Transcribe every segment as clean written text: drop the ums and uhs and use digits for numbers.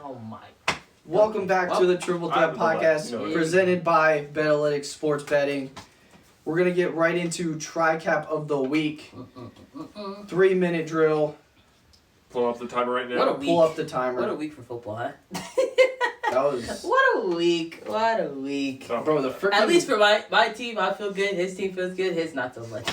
Oh my. Welcome back to the Triple Threat Podcast, presented by Betalytics Sports Betting. We're going to get right into TriCap of the Week. 3-minute drill. Pull up the timer right now. What a week. Pull up the timer. What a week for football, huh? That was... What a week. What a week. Oh, Bro, the freaking... At least for my team, I feel good. His team feels good. His not so much.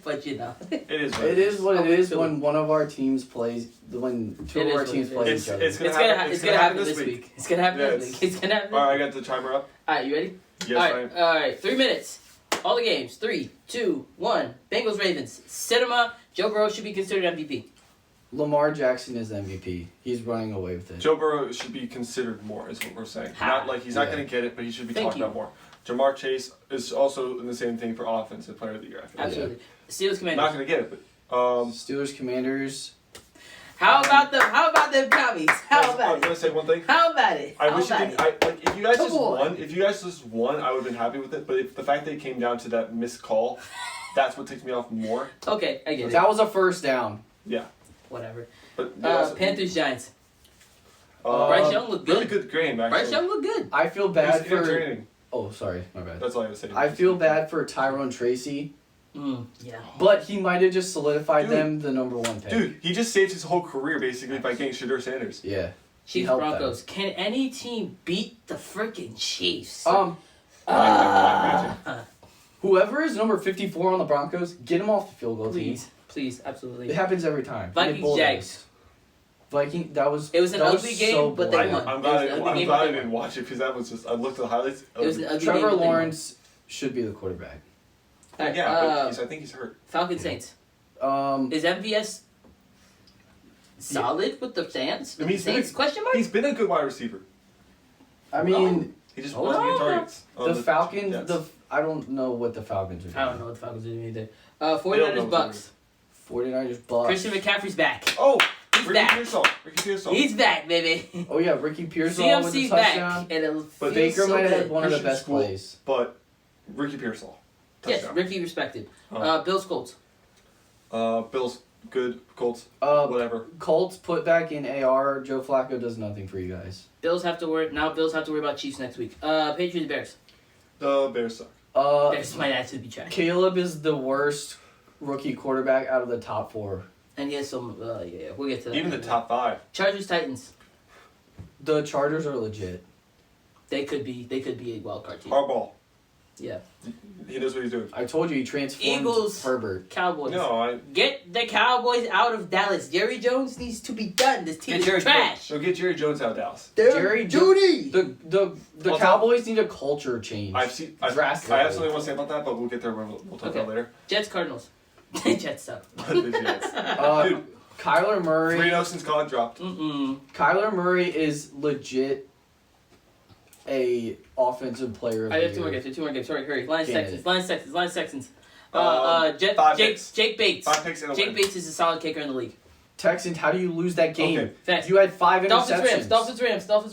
But you know. It is what it is too. when one of our teams plays... When two It of our is what teams it play is. each other. It's It's gonna happen this week. It's gonna happen this week. It's gonna happen. Alright, I got the timer up. Alright, you ready? Yes, I am. Alright, 3 minutes. All the games. 3, 2, 1. Bengals, Ravens. Cinema. Joe Burrow should be considered MVP. Lamar Jackson is MVP. He's running away with it. Joe Burrow should be considered more, is what we're saying. Ha. Not like he's not Yeah. going to get it, but he should be Thank talked you. about more. Jamar Chase is also in the same thing for Offensive Player of the Year. I feel. Absolutely. Steelers, Not Commanders. going to get it, but Steelers, Commanders. How about them commies? How I'm about going it? to say one thing. How about it? I How wish you about could. it? Like if you guys Come just on. won. If you guys just won, I would have been happy with it. But if the fact that it came down to that missed call, that's what ticks me off more. Okay, I get it. That was a first down. Yeah, Whatever. but yeah, Panthers, Giants. uh, Bryce Young looked really good. good game actually. Bryce Young looked good. I feel It was bad for... entertaining. Oh, sorry. My bad. That's all I have to say. I feel bad for Tyrone Tracy, Yeah. but he might have just solidified Dude. them the number one pick. Dude, he just saved his whole career basically by getting Shadur Sanders. Yeah. Chiefs, helped Broncos. Can any team beat the freaking Chiefs? Whoever is number 54 on the Broncos, get him off the field goal team. Please, absolutely. It happens every time. Vikings, Get Bull Jags. Days. Viking, that was... It was an that ugly game, so but they boring. won. I'm glad, It was an ugly I'm game, glad but I they didn't watch it because that was just I looked at the highlights. It was an ugly game, Trevor but they won. Lawrence should be the quarterback. Alright, yeah, but I think he's hurt. Falcons, Saints. Um, Is MVS solid with the Saints? I mean, he's been Saints? Question mark? He's been a good wide receiver. I mean, He just Hold wasn't getting on. targets. on the Falcons, Jets. I don't know what the Falcons are doing. I don't know what the Falcons are doing either. They don't know 49ers, what Bucks. 49ers, Bucks. Christian McCaffrey's back. Oh, He's Ricky back. Pearsall. Ricky Pearsall. He's back, baby. Oh, yeah, Ricky Pearsall with the CMC's touchdown. back. And it But feels Baker so might have good. had one of the Christian best school. plays. But Ricky Pearsall. Yes, Touchdown. Ricky respected. Oh. Bills, Colts. Bills, good. Colts, whatever. Colts put back in AR. Joe Flacco does nothing for you guys. Bills have to worry about Chiefs next week. Patriots, Bears. The Bears suck. Bears might actually be trash. Caleb is the worst rookie quarterback out of the top 4. And he has some. Yeah, we'll get to that. Even the top 5. Chargers, Titans. The Chargers are legit. They could be a wild card team. Harbaugh. Yeah. He knows what he's doing. I told you he transformed Eagles. Herbert. Cowboys. No, Get the Cowboys out of Dallas. Jerry Jones needs to be done. This team Get Jerry is trash. So get Jerry Jones out of Dallas. Jerry Judy. The Well, Cowboys need a culture change. I have Drastically. something I want to say about that, but we'll get there when we'll talk about it later. Jets, Cardinals. Jets suck. The Jets. Dude, Kyler Murray. 3-0 since Colin dropped. Kyler Murray is legit a offensive player of I the have two more year. games. Sorry, hurry. Lions, Candidate. Texans. Five picks. Jake Bates. 5 picks and a Jake win. Bates is a solid kicker in the league. Texans, how do you lose that game? Okay. Facts. You had 5 interceptions. Dolphins, Rams. Dolphins,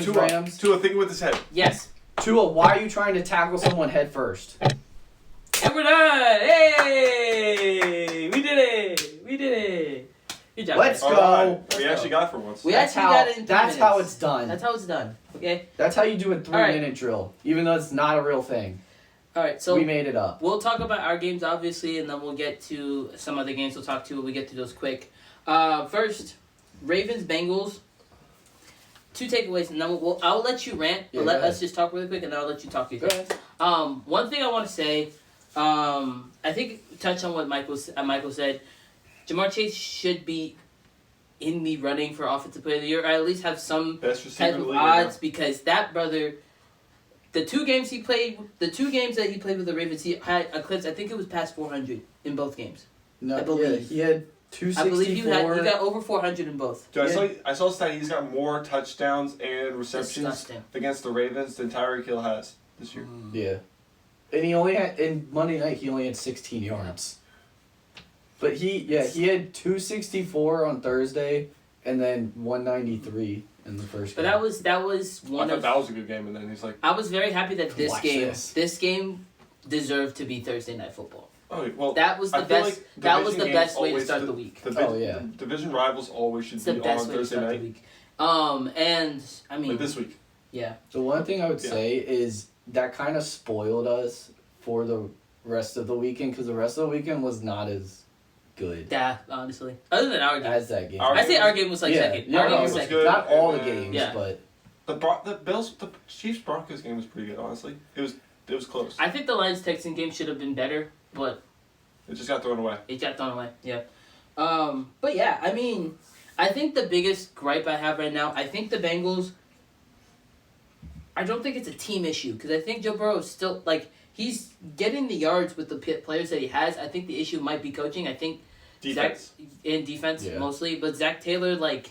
Tua, Rams. Tua thinking with his head. Yes. Tua, why are you trying to tackle someone head first? And we're done. Hey, we did it. Good job. Let's guys. go. Alright, we actually got it for once. We That's actually got it in 3 That's minutes. how it's done. That's how it's done. Okay. That's how you do a 3-minute Alright. drill, even though it's not a real thing. All right. So we made it up. we'll talk about our games, obviously, and then we'll get to some other games we'll talk to when we get to those quick. First, Ravens, Bengals. 2 takeaways, and then I'll let you rant, but Yeah, let go ahead. us just talk really quick, and then I'll let you talk. Go ahead. One thing I want to say, I think touch on what Michael said. Jamar Chase should be in the running for Offensive Player of the Year, or at least have some Best receiver type in the of league. right odds, because that brother, the 2 games that he played with the Ravens, he had eclipsed, I think it was past 400 in both games. No, I believe. he had I believe you 264. got over 400 in both. Dude, Yeah. I saw a stat. He's got more touchdowns and receptions Disgusting. against the Ravens than Tyreek Hill has this year. Yeah. And he only had, in Monday night, he only had 16 yards. But he had 264 on Thursday and then 193 in the first But game. that was I one thought of. that was a good game, and then he's like, I was very happy that Watch this. this game deserved to be Thursday Night Football. oh well. That was the I feel best. like That was the division best games way to always start the week. Oh, yeah. The division rivals always should It's the be best on way to Thursday start the night. week. And I mean, Like this week. yeah, The one thing I would Yeah. say is that kind of spoiled us for the rest of the weekend because the rest of the weekend was not as good honestly, other than our game, as that game. Our I say our game was like yeah, second. yeah, Our game no, was it was second. good. not all the and games, Yeah. but The Chiefs Broncos game was pretty good. Honestly, it was close. I think the Lions Texan game should have been better, but It just got thrown away. it got thrown away. Yeah. But yeah, I mean, I think the biggest gripe I have right now, I think the Bengals. I don't think it's a team issue because I think Joe Burrow is still like he's getting the yards with the players that he has. I think the issue might be coaching. I think Defense. Zach in defense Yeah. mostly, but Zach Taylor, like,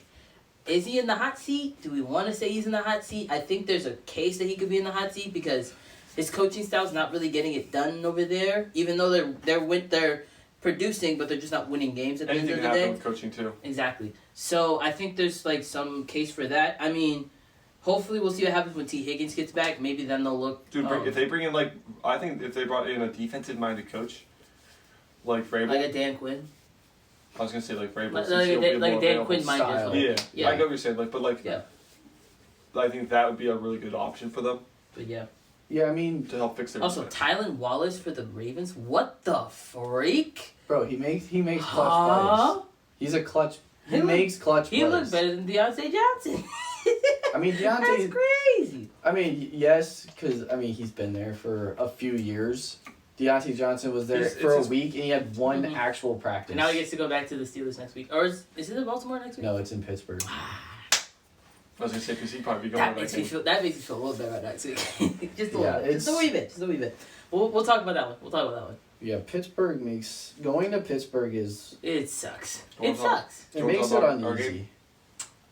is he in the hot seat? Do we want to say he's in the hot seat? I think there's a case that he could be in the hot seat because his coaching style's not really getting it done over there. Even though they're producing, but they're just not winning games at the Anything end can of the happen day. with coaching too. Exactly. So I think there's like some case for that. I mean, hopefully we'll see what happens when T. Higgins gets back. Maybe then they'll look. Dude, if they bring in I think if they brought in a defensive-minded coach, like Vrabel, like a Dan Quinn. I was gonna say like Vrabel, Like since he'll be a more Dan available. Quinn minded. style. Yeah, Yeah. I get what you're saying. But Yeah. I think that would be a really good option for them But yeah. yeah, I mean, to help fix their Also, defense. Tylan Wallace for the Ravens. What the freak? bro, he makes clutch Huh? plays. He's a clutch. He He look- makes clutch He plays. looked better than Deontay Johnson. I mean, That's Deontay. crazy. I mean, yes, because I mean he's been there for a few years. Deontay Johnson was there It's for a his- week and he had one Mhm. actual practice. Now he gets to go back to the Steelers next week. Or is it in Baltimore next week? No, it's in Pittsburgh. I was gonna say because he'd probably be going That to makes that me game. feel. That makes me feel a little better about next week. Just a Yeah, little bit. Just a it's- wee bit. Just a wee bit. We'll talk about that one. We'll talk about that one. Yeah, Pittsburgh makes going to Pittsburgh is It sucks. Wanna It talk- sucks. it You wanna makes talk it about our uneasy. game?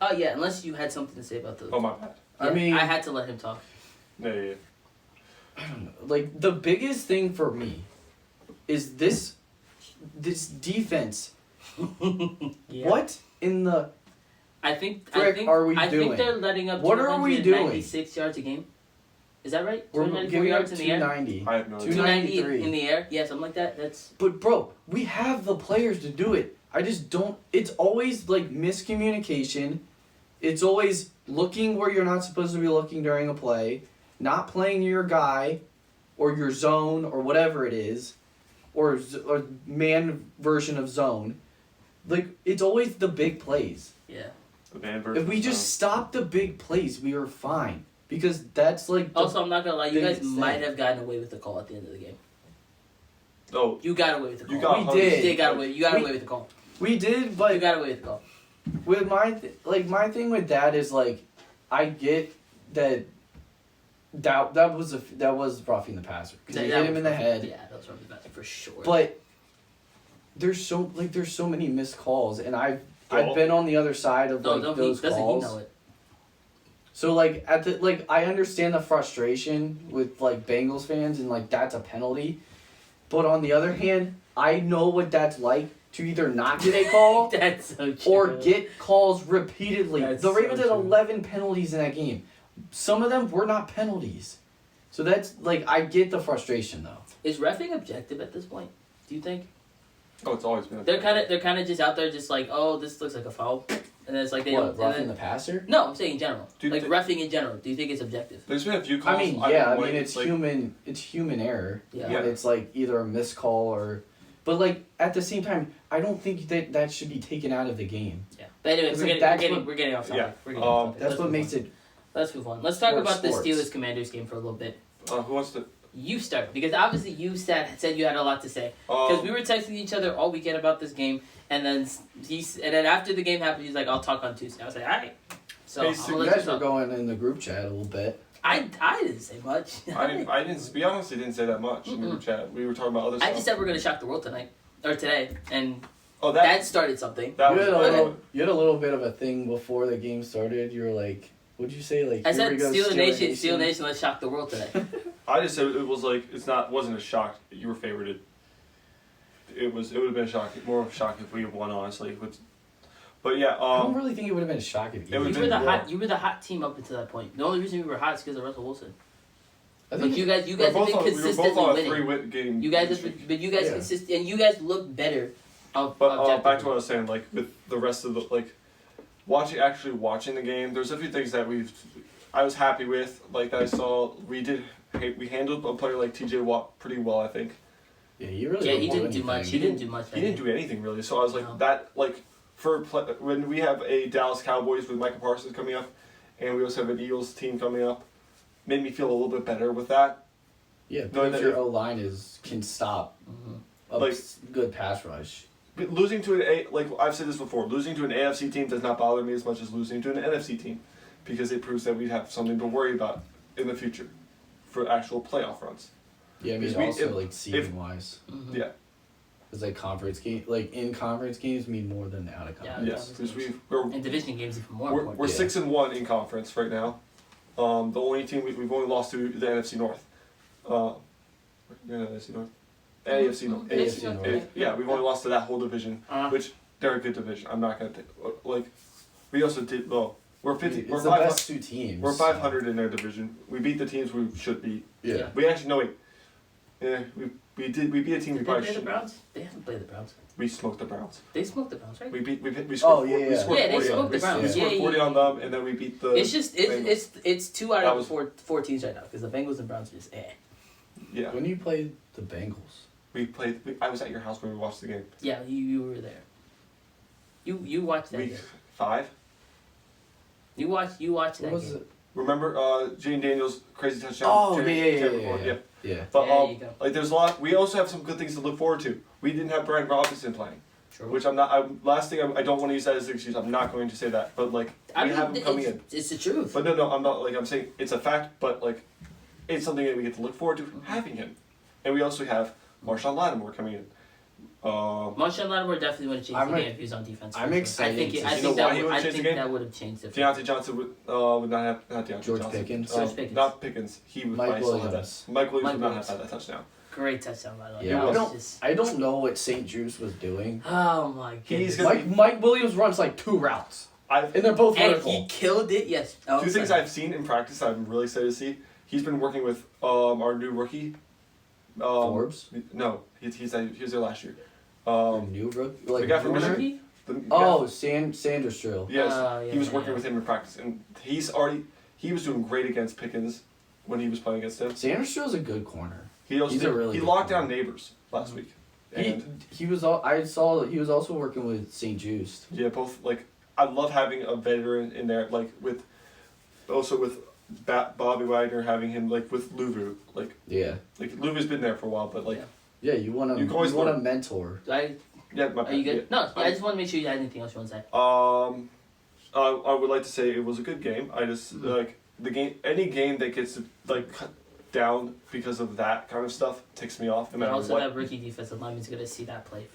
Oh yeah, unless you had something to say about the. Oh my bad. I mean, I had to let him talk. Yeah. I don't know. Like the biggest thing for me is this defense. Yeah. What in the I think. frick are we I doing? think they're letting up. What are we doing? 296 yards a game. Is that right? we're 294 giving up yards in the air. 290. I have no idea. 290 293. in the air. Yeah, something like that. That's. But bro, we have the players to do it. I just don't. It's always like miscommunication. It's always looking where you're not supposed to be looking during a play, not playing your guy, or your zone or whatever it is, or man version of zone. Like it's always the big plays. Yeah. The band version. If we just stop the big plays, we are fine because that's like the, Also, I'm not gonna lie. You guys biggest might thing. have gotten away with the call at the end of the game. Oh, You got away with the call. you got. We hung. did. You got away. You got We- away with the call. we did, You but got away with the call. with my thing with that is like I get that that was roughing the passer because he hit him in the head. Yeah, that was roughing the passer for sure. But there's so many missed calls, and I've Well- been on the other side of no, like don't those doesn't calls. he know it? So like I understand the frustration with like Bengals fans and like that's a penalty, but on the other hand, I know what that's like to either not get a call That's so true. or get calls repeatedly. That's the Ravens so had true. 11 penalties in that game. Some of them were not penalties. So that's like I get the frustration though. Is reffing objective at this point? Do you think Oh, it's always been. they're kind of just out there, just like, oh, this looks like a foul, and then it's like they What, don't. and roughing then- the passer? No, I'm saying in general, Dude, like the- reffing in general. Do you think it's objective? There's been a few calls. I mean, I've yeah, been I mean waiting, it's like, human error. Yeah. When it's like either a missed call or but like at the same time, I don't think that should be taken out of the game. Yeah. But anyway, Because, we're like, getting, that's we're, getting, what- we're getting off topic. Yeah. We're getting off topic. That's Let's what move makes on. it Let's move on. Let's talk Sports, about the sports. Steelers Commanders game for a little bit. Who wants to? You start because obviously you said you had a lot to say because we were texting each other all weekend about this game, and then then after the game happened, he's like, "I'll talk on Tuesday." I was like, "All right." So I'm Basically, gonna you let guys you were talk. going in the group chat a little bit. I didn't say much. I didn't. To be honest, I didn't say that much in the group chat. We were talking about other stuff. I just said we're gonna shock the world tonight or today, and Oh, that started something. that You was. had, a okay. little bit of a thing before the game started. You were like, what'd you say? Like I here said we go, Steeler Nation, let's shock the world today. I just said it was like wasn't a shock that you were favorited. It would have been a shock, more of a shock if we had won, honestly. But yeah, I don't really think it would have been a shock if It you. would've You were been- the you were the hot team up until that point. The only reason we were hot is because of Russell Wilson. I Like think you guys we have been we were consistently both on a winning. 3-win game. You guys this have, week. but you guys Yeah. and you guys look better. But back to what I was saying, like with the rest of the actually watching the game, there's a few things that I was happy with. Like I saw, we handled a player like T.J. Watt pretty well, I think. Yeah, he really. Yeah, he didn't do much. He didn't do much. He didn't do anything really. So I was like No. that like when we have a Dallas Cowboys with Micah Parsons coming up, and we also have an Eagles team coming up, made me feel a little bit better with that. Yeah, Knowing because that your if- O line can stop a Like- good pass rush. But losing to like I've said this before, losing to an AFC team does not bother me as much as losing to an NFC team, because it proves that we have something to worry about in the future, for actual playoff runs. Yeah, I mean Because also if- like seeding wise, Mhm. Yeah. because like conference game, like in conference games mean more than out of Yeah. conference. Yes, because we're And division games even more we're important. 6-1 in conference right now. The only team we've only lost to is the NFC North. NFC North. AFC North. AFC North. Yeah, we've only lost to that whole division, Uh, which they're a good division. I'm not gonna like. We also did well. We're 50. It's We're the 500. best two teams. We're 500 in their division. We beat the teams we should beat. Yeah. We actually no wait. Yeah, we beat a team we Did they probably play the should. Browns? They haven't played the Browns. We smoked the Browns. They smoked the Browns, right? We scored. Oh, yeah, we yeah. scored Yeah, they 40 on smoked the them. Browns. We scored Yeah, 40 yeah, on them, and then we beat the. It's just Bengals. it's 2 out That of was- four teams right now because the Bengals and Browns are just eh. Yeah, When you played the Bengals, we played. I was at your house when we watched the game. Yeah, you were there. You watched that Week game. 5. You watched what that was game. it? Remember Jane Daniels' crazy touchdown? Oh Jerry- yeah. But There you go. like there's a lot. We also have some good things to look forward to. We didn't have Brian Robinson playing, True. which I'm not. Last thing I don't want to use that as an excuse. I'm not going to say that. But like we have him coming in. It's the truth. But no, I'm not like I'm saying it's a fact. But like it's something that we get to look forward to having him, and we also have Marshawn Lattimore coming in. Marshawn Lattimore definitely would have changed I'm the ex- game if he was on defense. I'm for sure. excited I think, to I see- think You know that why he would, would've I changed the think game? that would have changed it. Deontay Johnson would not have not Deontay George Johnson. Pickens. George Pickens. Not Pickens. He would Mike probably still have Williams. that. Mike Williams Mike would not Williams. have had that touchdown. Great touchdown, by the way. Yeah, That I was don't- just- I don't know what St. Juice was doing. Oh my He's goodness. gonna- Mike Williams runs like 2 routes, and they're both And vertical. he killed it. Yes. Oh, Two things sorry. I've seen in practice that I'm really excited to see. He's been working with our new rookie. Forbes. No, he was there last year. New rookie, like the guy from Warner? Michigan? Rookie? Oh, Sanders Drill. Yes, Yeah, he was working yeah. with him in practice, and he was doing great against Pickens when he was playing against him. Sanders Drill's a good corner. He also He's a really he good locked down corner. Neighbors last week. He And he was all I saw. He was also working with St. Juice. yeah, both like I love having a veteran in there, like with Bobby Wagner, having him like with Luvu, like Luvu's been there for a while, but like Yeah, you want to. You can always want a learn. mentor. yeah, my Are you good? No, I I'm- just want to make sure you had anything else you want to say. I would like to say it was a good game. I just like the game. Any game that gets like cut down because of that kind of stuff ticks me off. No And matter also, what. that rookie defensive lineman's going to see that play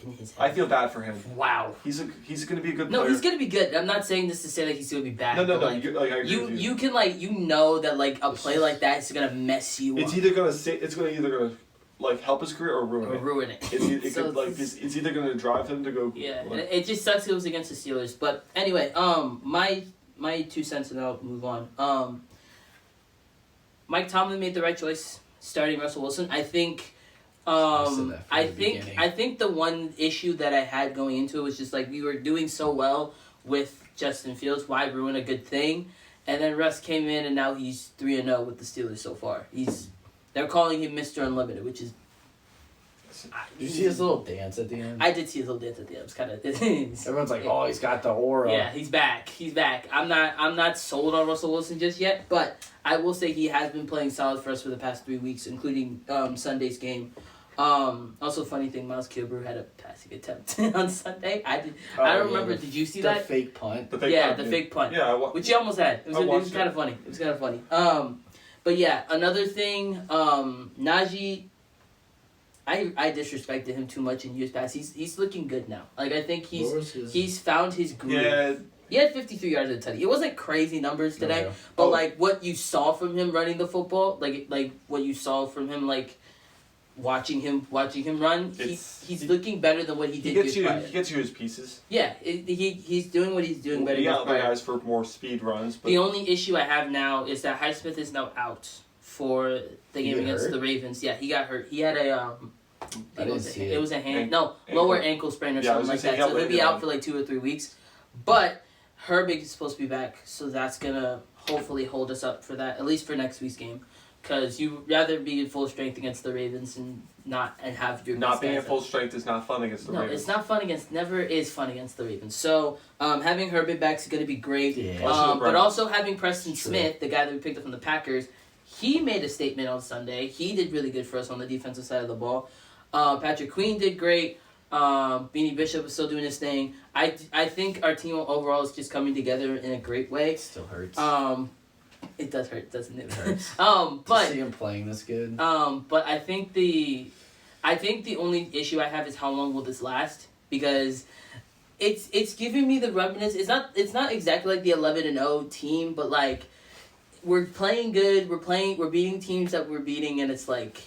in his head. I feel bad for him. Wow. He's going to be a good No, player. he's going to be good. I'm not saying this to say like he's going to be bad. No, but, like, I agree with you. you can like that like a play like that is gonna mess you It's up either gonna like help his career or ruin or it. ruin it. It So could, like it's either gonna drive him to go. yeah, like, it just sucks. It was against the Steelers, but anyway, my 2 cents and I'll move on. Mike Tomlin made the right choice starting Russell Wilson. I think. I said that from the beginning. I think the one issue that I had going into it was just like we were doing so well with Justin Fields. Why ruin a good thing? And then Russ came in and now he's 3-0 with the Steelers so far. They're calling him Mr. Unlimited, which is. Did you see his little dance at the end? I did see his little dance at the end. It was kind of. Everyone's like, "Oh, he's got the aura." Yeah, he's back. He's back. I'm not sold on Russell Wilson just yet, but I will say he has been playing solid for us for the past 3 weeks, including Sunday's game. Also, funny thing, Miles Kilbrew had a passing attempt on Sunday. I don't remember. Did you see the that? fake punt? the fake Yeah, punt, the fake punt. Yeah, Which he almost had. It I was watched kind of funny. It was kind of funny. But yeah, another thing, Najee. I disrespected him too much in years past. He's looking good now. Like I think he's found his groove. yeah. He had 53 yards at tutty. It wasn't crazy numbers today, yeah. but Oh. like what you saw from him running the football, like what you saw from him, like watching him run, he's looking better than what he He did gets years you. prior. He gets you his pieces. Yeah, he's doing what he's doing better. He years got other prior. guys for more speed runs. But The only issue I have now is that Highsmith is now out for the He game get against hurt? the Ravens. Yeah, he got hurt. He had a I didn't see it it. was a Ankle. lower ankle sprain or Yeah, I was something like gonna say, that. he So got he'll be later out on. for like 2 or 3 weeks. But Herbig is supposed to be back, so that's gonna hopefully hold us up for that, at least for next week's game. Because you'd rather be at full strength against the Ravens and have your Not best being guys at full strength is not fun against the No, Ravens. it's not fun never is fun against the Ravens. So having Herbig back is going to be great. Yeah. Especially the But Browns. also having Preston True. Smith, the guy that we picked up from the Packers, he made a statement on Sunday. He did really good for us on the defensive side of the ball. Patrick Queen did great. Beanie Bishop is still doing his thing. I think our team overall is just coming together in a great way. It still hurts. It does hurt, doesn't it? It hurts. But to see him playing this good. but I think the only issue I have is how long will this last, because it's giving me the remnants. It's not exactly like the 11-0 team, but like we're playing good. We're beating teams that we're beating, and it's like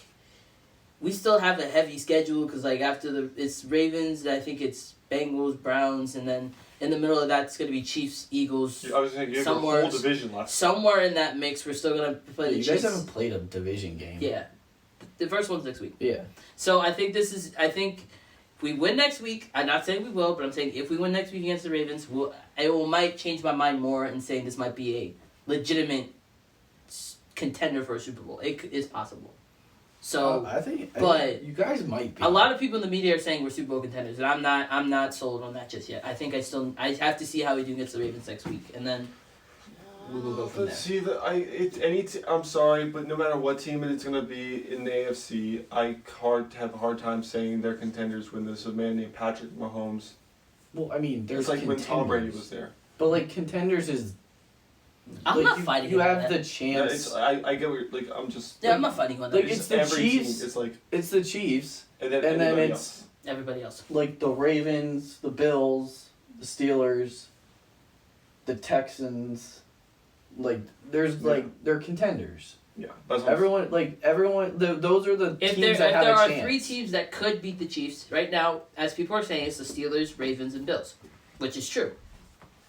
we still have a heavy schedule because like after it's Ravens, I think it's Bengals, Browns, and then in the middle of that it's gonna be Chiefs, Eagles. I was saying you have a Somewhere- whole division left. Somewhere in that mix, we're still gonna play the You Chiefs. guys haven't played a division game. Yeah, the first one's next week. Yeah. So I think if we win next week, I'm not saying we will, but I'm saying if we win next week against the Ravens, might change my mind more and saying this might be a legitimate contender for a Super Bowl. It is possible. So I think you guys might be. a lot of people in the media are saying we're Super Bowl contenders, and I'm not sold on that just yet. I think I have to see how we do against the Ravens next week, and then we will go from But there. see, I'm sorry, but no matter what team it's gonna be in the AFC, I have a hard time saying they're contenders when there's a man named Patrick Mahomes. Well, I mean, there's It's like when Tom Brady contenders. was there. But like contenders is. I'm like, not you, fighting. You on have that. the Yeah, chance. I get what you're, like, I'm just. Yeah, I'm not fighting on that. like, It's it's the every Chiefs. team. It's like, It's the Chiefs, and then and then anybody it's- else. Everybody else. like the Ravens, the Bills, the Steelers, the Texans. Like there's Yeah. like they're contenders. Yeah, that's what Everyone. Those are the If teams there that have are a chance. 3 teams that could beat the Chiefs right now, as people are saying, it's the Steelers, Ravens, and Bills, which is true.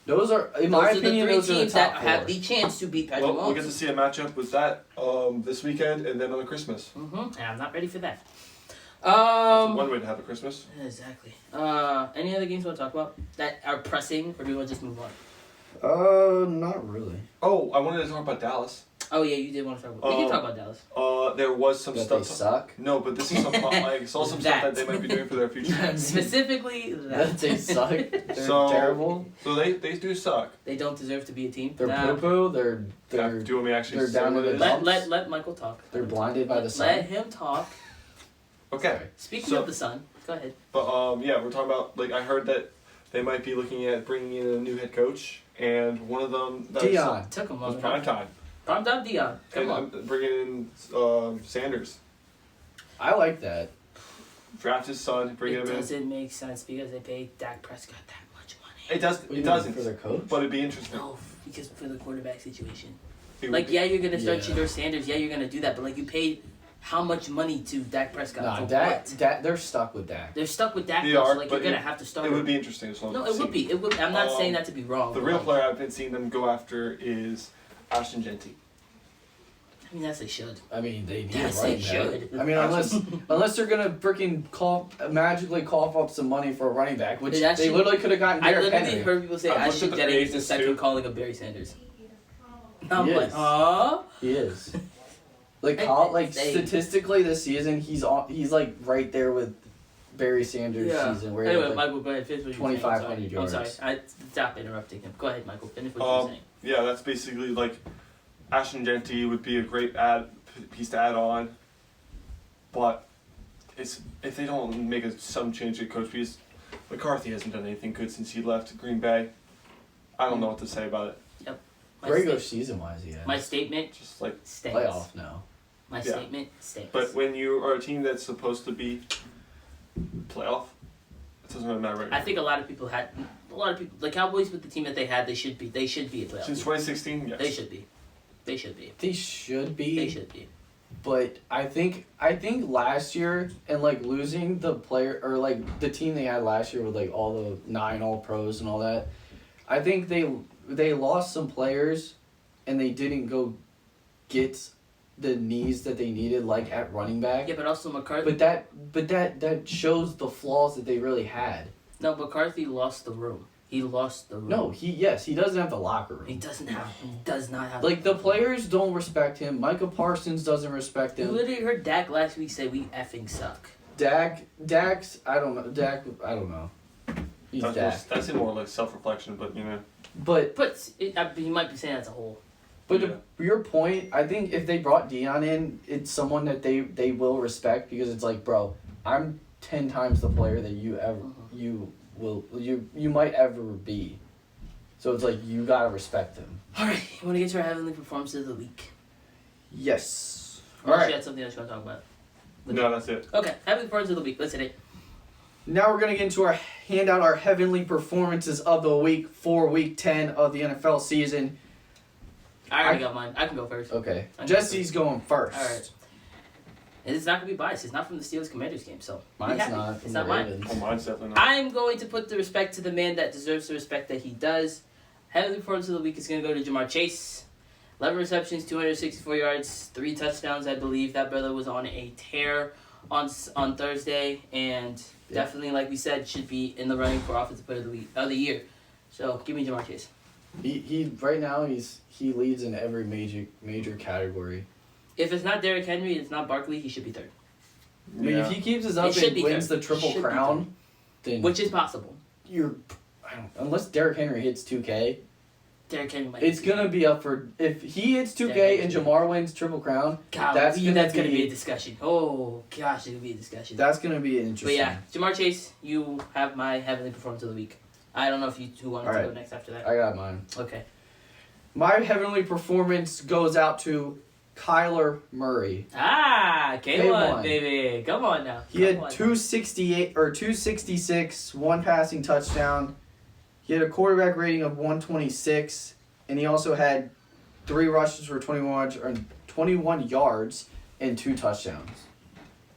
Those are, in Those my are the opinion, 3 those are the teams top that 4. have the chance to beat Patrick Well, we'll Mahomes. get to see a matchup with that this weekend and then on Christmas. And I'm not ready for that. That's one way to have a Christmas. Exactly. Any other games you want to talk about that are pressing, or do we want to just move on? Not really. Oh, I wanted to talk about Dallas. Oh yeah, you did want to talk about. We can talk about Dallas. There was some That they stuff. suck. No, but this is some. I saw some stuff that they might be doing for their future. Specifically, That they suck. They're So- terrible. So they do suck. They don't deserve to be a team. They're Nah. poo poo. They're Do you want me to actually they're say down what in it the is? dumps. Let Michael talk. they're blinded by the sun. Let him talk. Okay, Speaking So- of the sun, go ahead. but yeah, we're talking about like I heard that they might be looking at bringing in a new head coach, and one of them that Dion. Took him was long prime enough. time, Prime time Dion. Come and on. I'm bringing in Sanders, I like that. draft his son, bring It him in. doesn't make sense because they paid Dak Prescott that much money. It does. What do you It mean, doesn't. for their coach. But it'd be interesting. No, because for the quarterback situation. It would Like, be- yeah, you're gonna start Yeah. Shedeur Sanders. Yeah, you're gonna do that. But like, you paid how much money to Dak Prescott? Nah, for Dak, what? Dak. They're stuck with Dak. They're stuck with Dak. They though, are, so like but you're gonna it- have to start. It him. would be interesting. So No, it would be. It would. I'm not saying that to be wrong. The but, real like, player I've been seeing them go after is Ashton Genty. I mean, that's they should. I mean, they need Yes, a they running back. should. I mean, unless they're gonna freaking magically cough up some money for a running back, which It actually- they literally could have gotten I Derrick literally Henry. heard people say I've looked Ashton at the Jennings is the faces, second too. calling of Barry Sanders. I'm He like, is. huh? He is. Like, They- statistically this season, he's like right there with Barry Sanders' season where he Anyway, had, like, Michael, go ahead. Finish what you were saying. 2,500 I'm sorry. yards. I stopped interrupting him. Go ahead, Michael. Finish what you were saying. Yeah, that's basically like Ashton Genty would be a great piece to add on, but it's if they don't make some change at coach, because McCarthy hasn't done anything good since he left Green Bay. I don't know what to say about it. My regular sta- season wise, yeah. My statement Just like, stands. Playoff now. My Yeah. statement stands. but when you are a team that's supposed to be playoff, it doesn't really matter. Right I now. think a lot of people, the Cowboys with the team that they had, they should be a playoff. Since team. 2016, yes. They should be. They should be. They should be. They should be. But I think last year and like losing the player or like the team they had last year with like all the 9 All Pros and all that, I think they lost some players, and they didn't go get the needs that they needed like at running back. Yeah, but also McCarthy. But that shows the flaws that they really had. No, McCarthy lost the room. He lost the room. No, he doesn't have the locker He room. does not have. Like, the players don't respect him. Micah Parsons doesn't respect You him. literally heard Dak last week say we effing suck. Dak's, I don't know. He's Dak. That's more like self-reflection, but But But he might be saying that as a whole. to your point, I think if they brought Dion in, it's someone that they will respect because it's like, bro, I'm 10 times the player that you might ever be. So it's like you gotta respect him. All right, you want to get to our heavenly performances of the week? Yes. All Unless right. you had something else you want to talk about. no, that's it. Okay, heavenly performances of the week. Let's hit it. Now we're gonna get into our handout our heavenly performances of the week for week 10 of the NFL season. I already got mine. I can go first. Okay. I can Jesse's going first. All right. And it's not gonna be biased. It's not from the Steelers Commanders game, so be Mine's happy. not. It's From not the mine. Ravens. Oh, mine's definitely not. I'm going to put the respect to the man that deserves the respect that he does. Heavenly performance of the week is going to go to Jamar Chase. 11 receptions, 264 yards, 3 touchdowns, I believe. That brother was on a tear on Thursday, and Yeah. definitely, like we said, should be in the running for offensive player of the year. So give me Jamar Chase. He right now he leads in every major category. If it's not Derrick Henry, it's not Barkley, he should be third, I mean, if he keeps this up It should and be wins third. the Triple Should be Crown, then which is possible. unless Derrick Henry hits 2K, Derrick Henry might. it's gonna be up for if he hits 2K Derrick and Henry. Jamar wins Triple Crown. God, that's that's gonna gonna be be- a discussion. Oh gosh, it'll be a discussion. That's gonna be interesting. But yeah, Jamar Chase, you have my heavenly performance of the week. I don't know if you two wanted to Alright. go next after that. I got mine. Okay. My heavenly performance goes out to Kyler Murray. Ah, K1, K1. baby. Come on now. He had Come on 268 or 266, 1 passing touchdown. He had a quarterback rating of 126, and he also had 3 rushes for 21 yards and 2 touchdowns.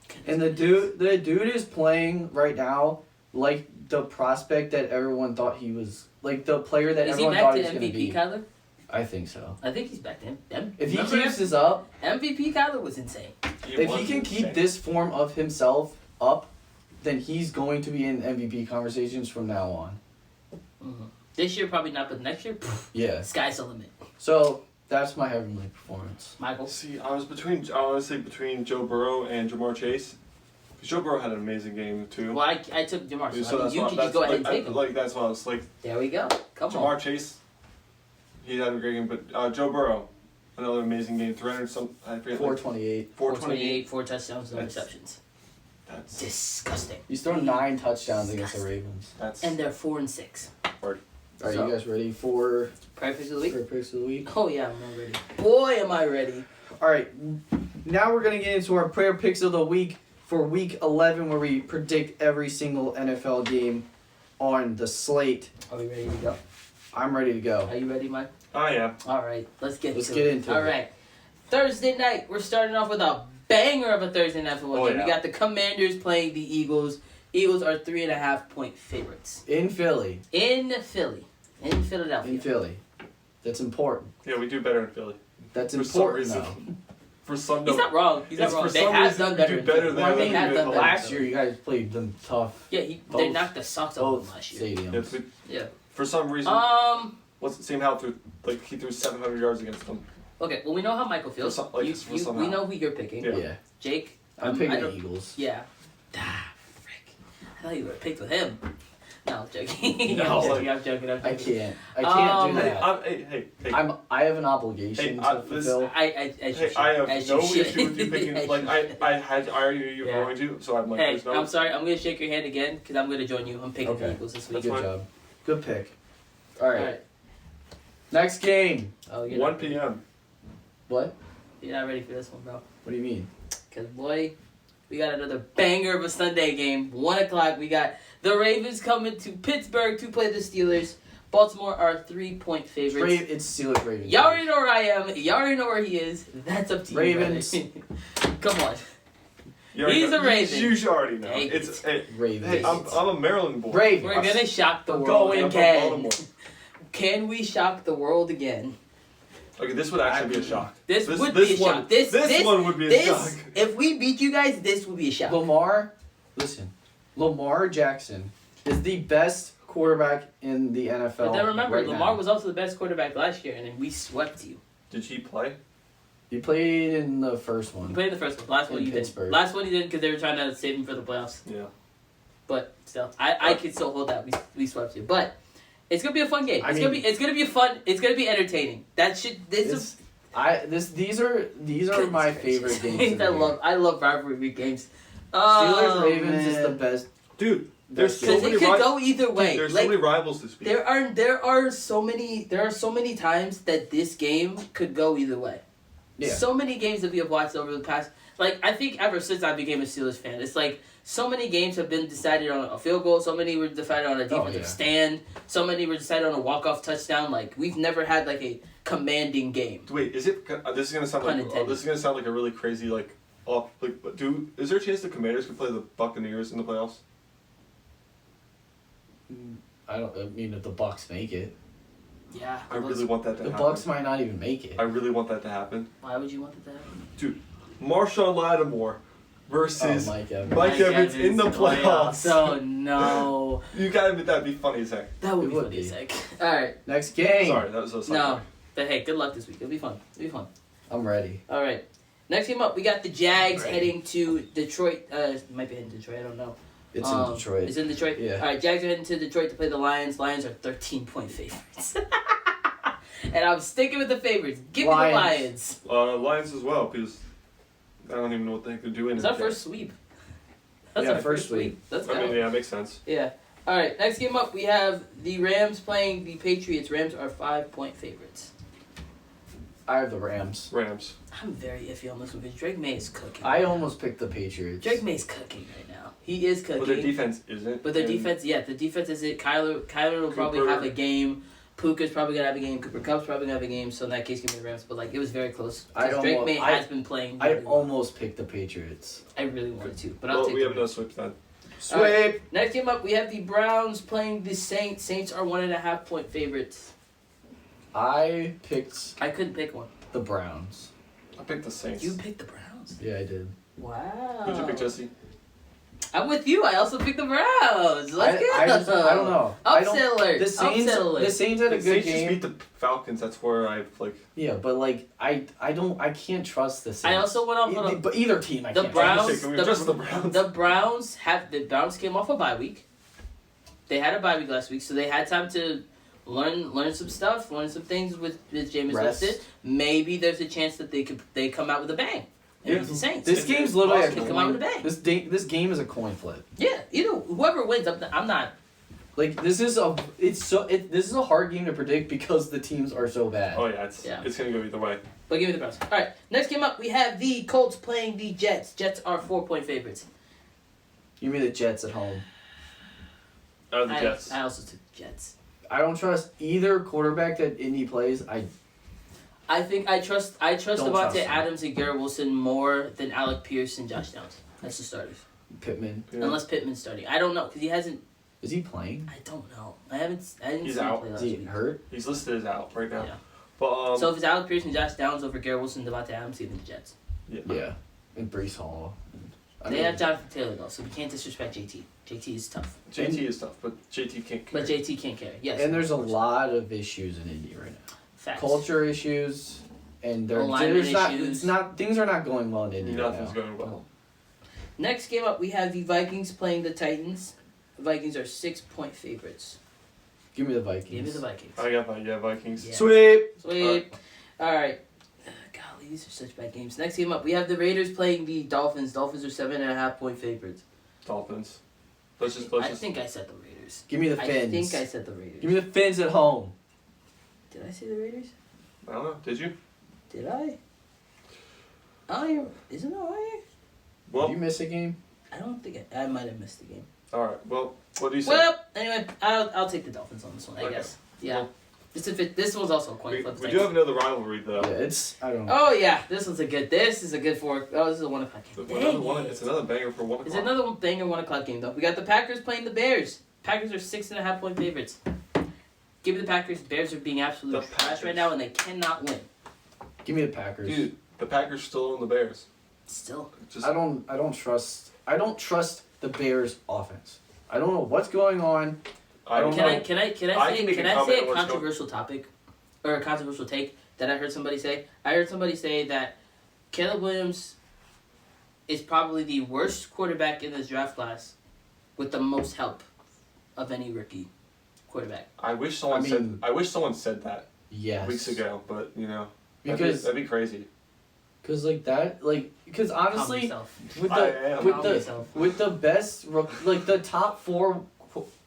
now. And the dude is playing right now like the prospect that everyone thought he was, like the player that Is he everyone back thought to he was going to MVP, be. Kyler? I think so. I think he's back to him. If he Remember keeps this up, MVP Kyler was insane. if he can keep this form of himself up, then he's going to be in MVP conversations from now on. Mm-hmm. This year probably not, but next year, Yeah. sky's the limit. So that's my heavenly performance. Michael. See, I was honestly between Joe Burrow and Jamar Chase. 'Cause Joe Burrow had an amazing game too. Well, I took Jamar, so, I mean, you why- can just go ahead and take him. That's why I was like There we go. Come Jamar on. Chase. He had a great game, but Joe Burrow, another amazing game. 300 some. I forget. 428. 428. 4 touchdowns, no That's- receptions. That's Disgusting. He's thrown 9 touchdowns against the Ravens. that's. And they're 4-6. Are So- you guys ready for Perfect of the week. picks of the week? Oh yeah, I'm ready. Boy, am I ready. All right. Now we're gonna get into our prayer picks of the week for week 11, where we predict every single NFL game on the slate. Are we ready to go? I'm ready to go. Are you ready, Mike? I am. All right, let's get Let's to get it. into All it. right, Thursday night. We're starting off with a banger of a Thursday night football Oh, game. yeah. We got the Commanders playing the Eagles. Eagles are 3.5-point favorites In Philly. in Philly, in Philadelphia. In Philly. That's important. Yeah, we do better in Philly. That's For some important reason. though. For some. He's not wrong. He's not It's wrong. for They some have reason done we better. do in better Philly. than Well, I They mean, have done better. last year you guys played them tough. Yeah, they both- knocked the socks off Both them last year. stadiums. Yeah, Yeah. for some reason, what's Sam Howell threw he threw 700 yards against them. Okay. Well, we know how Michael feels. For some- like, You- for we somehow. know who you're picking. Yeah. Yeah. Jake. I'm I picking don't- the Eagles. Yeah. Ah, frick. I thought you would have picked with him. No, I'm joking. No. I'm joking. I can't. I can't do Hey, that. hey. I have an obligation Hey, to fulfill. I Hey, I have as no you should. issue with you picking. As Like you I already knew you were Yeah. going to, so I'm like, Hey, there's no. I'm sorry. I'm gonna shake your hand again because I'm gonna join you. I'm picking the Okay. Eagles this That's week. Good fine. job. Good pick. All right. All right. Next game. Oh, 1 p.m. What? You're not ready for this one, bro. What do you mean? Cause boy, we got another banger of a Sunday game. 1 o'clock. We got the Ravens coming to Pittsburgh to play the Steelers. Baltimore are 3-point favorites. It's Steelers Ravens. Y'all already know where I am. Y'all already know where he is. That's up to you. Ravens. brother. Come on. You already He's know- a Raven. You already know. Dang It's it. Ravens. hey, I'm a Maryland boy. Ravens. We're gonna shock the I'm world going I'm from again. Baltimore. Can we shock the world again? Okay, this would actually be a shock. This would be a one, shock. This one would be a this, shock. if we beat you guys, this would be a shock. Lamar Jackson is the best quarterback in the NFL. But then remember, right Lamar now. was also the best quarterback last year, and then we swept you. Did he play? He played in the first You one. played the first one. Last one In you Pittsburgh. didn't. Last one you didn't because they were trying to save him for the playoffs. Yeah. But still, I can still hold that. We swept you. But it's gonna be a fun game. I It's mean- gonna be fun. It's gonna be entertaining. These are my favorite games. of the year. I love rivalry week games. Steelers Ravens man. is the best. Dude, there's Best so Because many it could ri- go either way. There's Like, so many rivals this week. there are so many times that this game could go either way. Yeah. So many games that we have watched over the past, like, I think ever since I became a Steelers fan, it's like so many games have been decided on a field goal, so many were decided on a defensive yeah. stand, so many were decided on a walk-off touchdown. Like, we've never had like a commanding game. Wait, is it? This is gonna sound Pun like intended. this is gonna sound like a really crazy like. Oh, like, but is there a chance the Commanders could play the Buccaneers in the playoffs? I mean, if the Bucks make it, Yeah. I really want that to the happen. Bucks might not even make it. I really want that to happen. Why would you want it to happen? Marshawn Lattimore versus Mike Evans. Mike Evans in the playoffs. Oh no, You gotta admit that'd be funny as heck. that would It be would funny be. as heck. All right. Next game. Sorry, that was a No, but hey, good luck this week. It'll be fun. I'm ready. All right. Next game up, we got the Jags Right. heading to Detroit. It might be heading to Detroit. I don't know. It's in Detroit. It's in Detroit. Yeah. All right. Jags are heading to Detroit to play the Lions. Lions are 13-point favorites. And I'm sticking with the favorites. Give me the Lions. Lions. Lions as well because I don't even know what the heck they're doing. It's our first sweep. That's Yeah, our first sweep. Let's go. I mean, yeah, it makes sense. Yeah. All right. Next game up, we have the Rams playing the Patriots. Rams are 5-point favorites. I have the Rams. Rams. I'm very iffy on this one because Drake May is cooking. I almost picked the Patriots. Drake May's cooking right now. He is cooking. But their defense isn't. But their and defense, the defense is it. Kyler will probably Cooper. have a game. Puka's probably gonna have a game. Cooper Kupp's probably gonna have a game. So in that case, give me the Rams. But like, it was very close. Because Drake May has been playing. I really well. almost picked the Patriots. I really wanted to, but I'll Well, take. we the have no Rams. sweeps then. Sweep. Alright. Next game up, we have the Browns playing the Saints. Saints are 1.5-point favorites. I picked I couldn't pick one. the Browns. I picked the Saints. You picked the Browns. Yeah, I did. Wow. Who'd you pick, Jesse? I'm with you. I also picked the Browns. Let's go. I don't know. I don't. Upset alert. The Saints. Upset alert. The Saints had a The good Saints just game. beat the Falcons. That's where I like. Yeah, but like I can't trust the Saints. I also went off on a But either team, I The can't. Browns, Can we adjust the Browns? the Browns came off a bye week. They had a bye week last week, so they had time to learn some stuff, learn some things with Jameis Rest. Winston. Maybe there's a chance that they come out with a bang. And Yeah. it's the Saints. This game's literally a Possible. Come out with a coin. bang. This game is a coin flip. Yeah, whoever wins, I'm not. Like this is a hard game to predict because the teams are so bad. Oh yeah, Yeah. it's gonna go either way. But give me the Browns. All right, next game up, we have the Colts playing the Jets. Jets are 4-point favorites. Give me the Jets at home. Out of the Jets. I also took Jets. I don't trust either quarterback that Indy plays. I think I trust Don't trust Devontae him. Adams and Garrett Wilson more than Alec Pierce and Josh Downs. That's the starters. Pittman. Yeah. Unless Pittman's starting. I don't know because he hasn't. Is he playing? I don't know. I didn't He's see him out. play Is last he week. hurt? He's listed as out right now. Yeah. But So if it's Alec Pierce and Josh Downs over Garrett Wilson and Devontae Adams, give me the Jets. Yeah. And Brees Hall. They have Jonathan Taylor though, so we can't disrespect JT. JT is tough, JT is tough, but JT can't. but carry. JT can't carry. Yes. And there's a of course. lot of issues in Indy right now. Facts. Culture issues, and Alignment there's not. issues. It's not. Things are not going well in Indy right Nothing's now. going well. Next game up, we have the Vikings playing the Titans. The Vikings are 6-point favorites. Give me the Vikings. Give me the Vikings. I got Vikings. Yeah. Sweep. Sweet. All right. Golly, these are such bad games. Next game up, we have the Raiders playing the Dolphins. Dolphins are 7.5-point favorites. Dolphins. Let's just. I think I said the Raiders. Give me the I Fins. think I said the Raiders. Give me the Fins at home. Did I say the Raiders? I don't know. Did you? Did I? Isn't it I? Well, Did you miss a game? I don't think I might have missed the game. all right. Well, what do you say? Well, anyway, I'll take the Dolphins on this one, I Okay. guess. Yeah. Well, This one's also a coin we flip. do have another rivalry though. Yeah, it's. I don't know. Oh yeah, this is a good 4. Oh, this is a 1 o'clock game. But another Dang one. it. It's another banger for 1 o'clock. It's another banger 1 o'clock game though. We got the Packers playing the Bears. Packers are 6.5-point favorites. Give me the Packers. Bears are being absolutely The trash Packers. right now, and they cannot win. Give me the Packers. Dude, the Packers still own the Bears. Still, Just I don't trust the Bears offense. I don't know what's going on. I don't Can know. I can I I say can make a can I comment say on a what's going- controversial topic or a controversial take that I heard somebody say? I heard somebody say that Caleb Williams is probably the worst quarterback in this draft class with the most help of any rookie quarterback. I wish someone I mean- said that Yes. weeks ago, but Because that'd be crazy. because Calm honestly yourself. with I the am. with Calm the yourself. with the best the top 4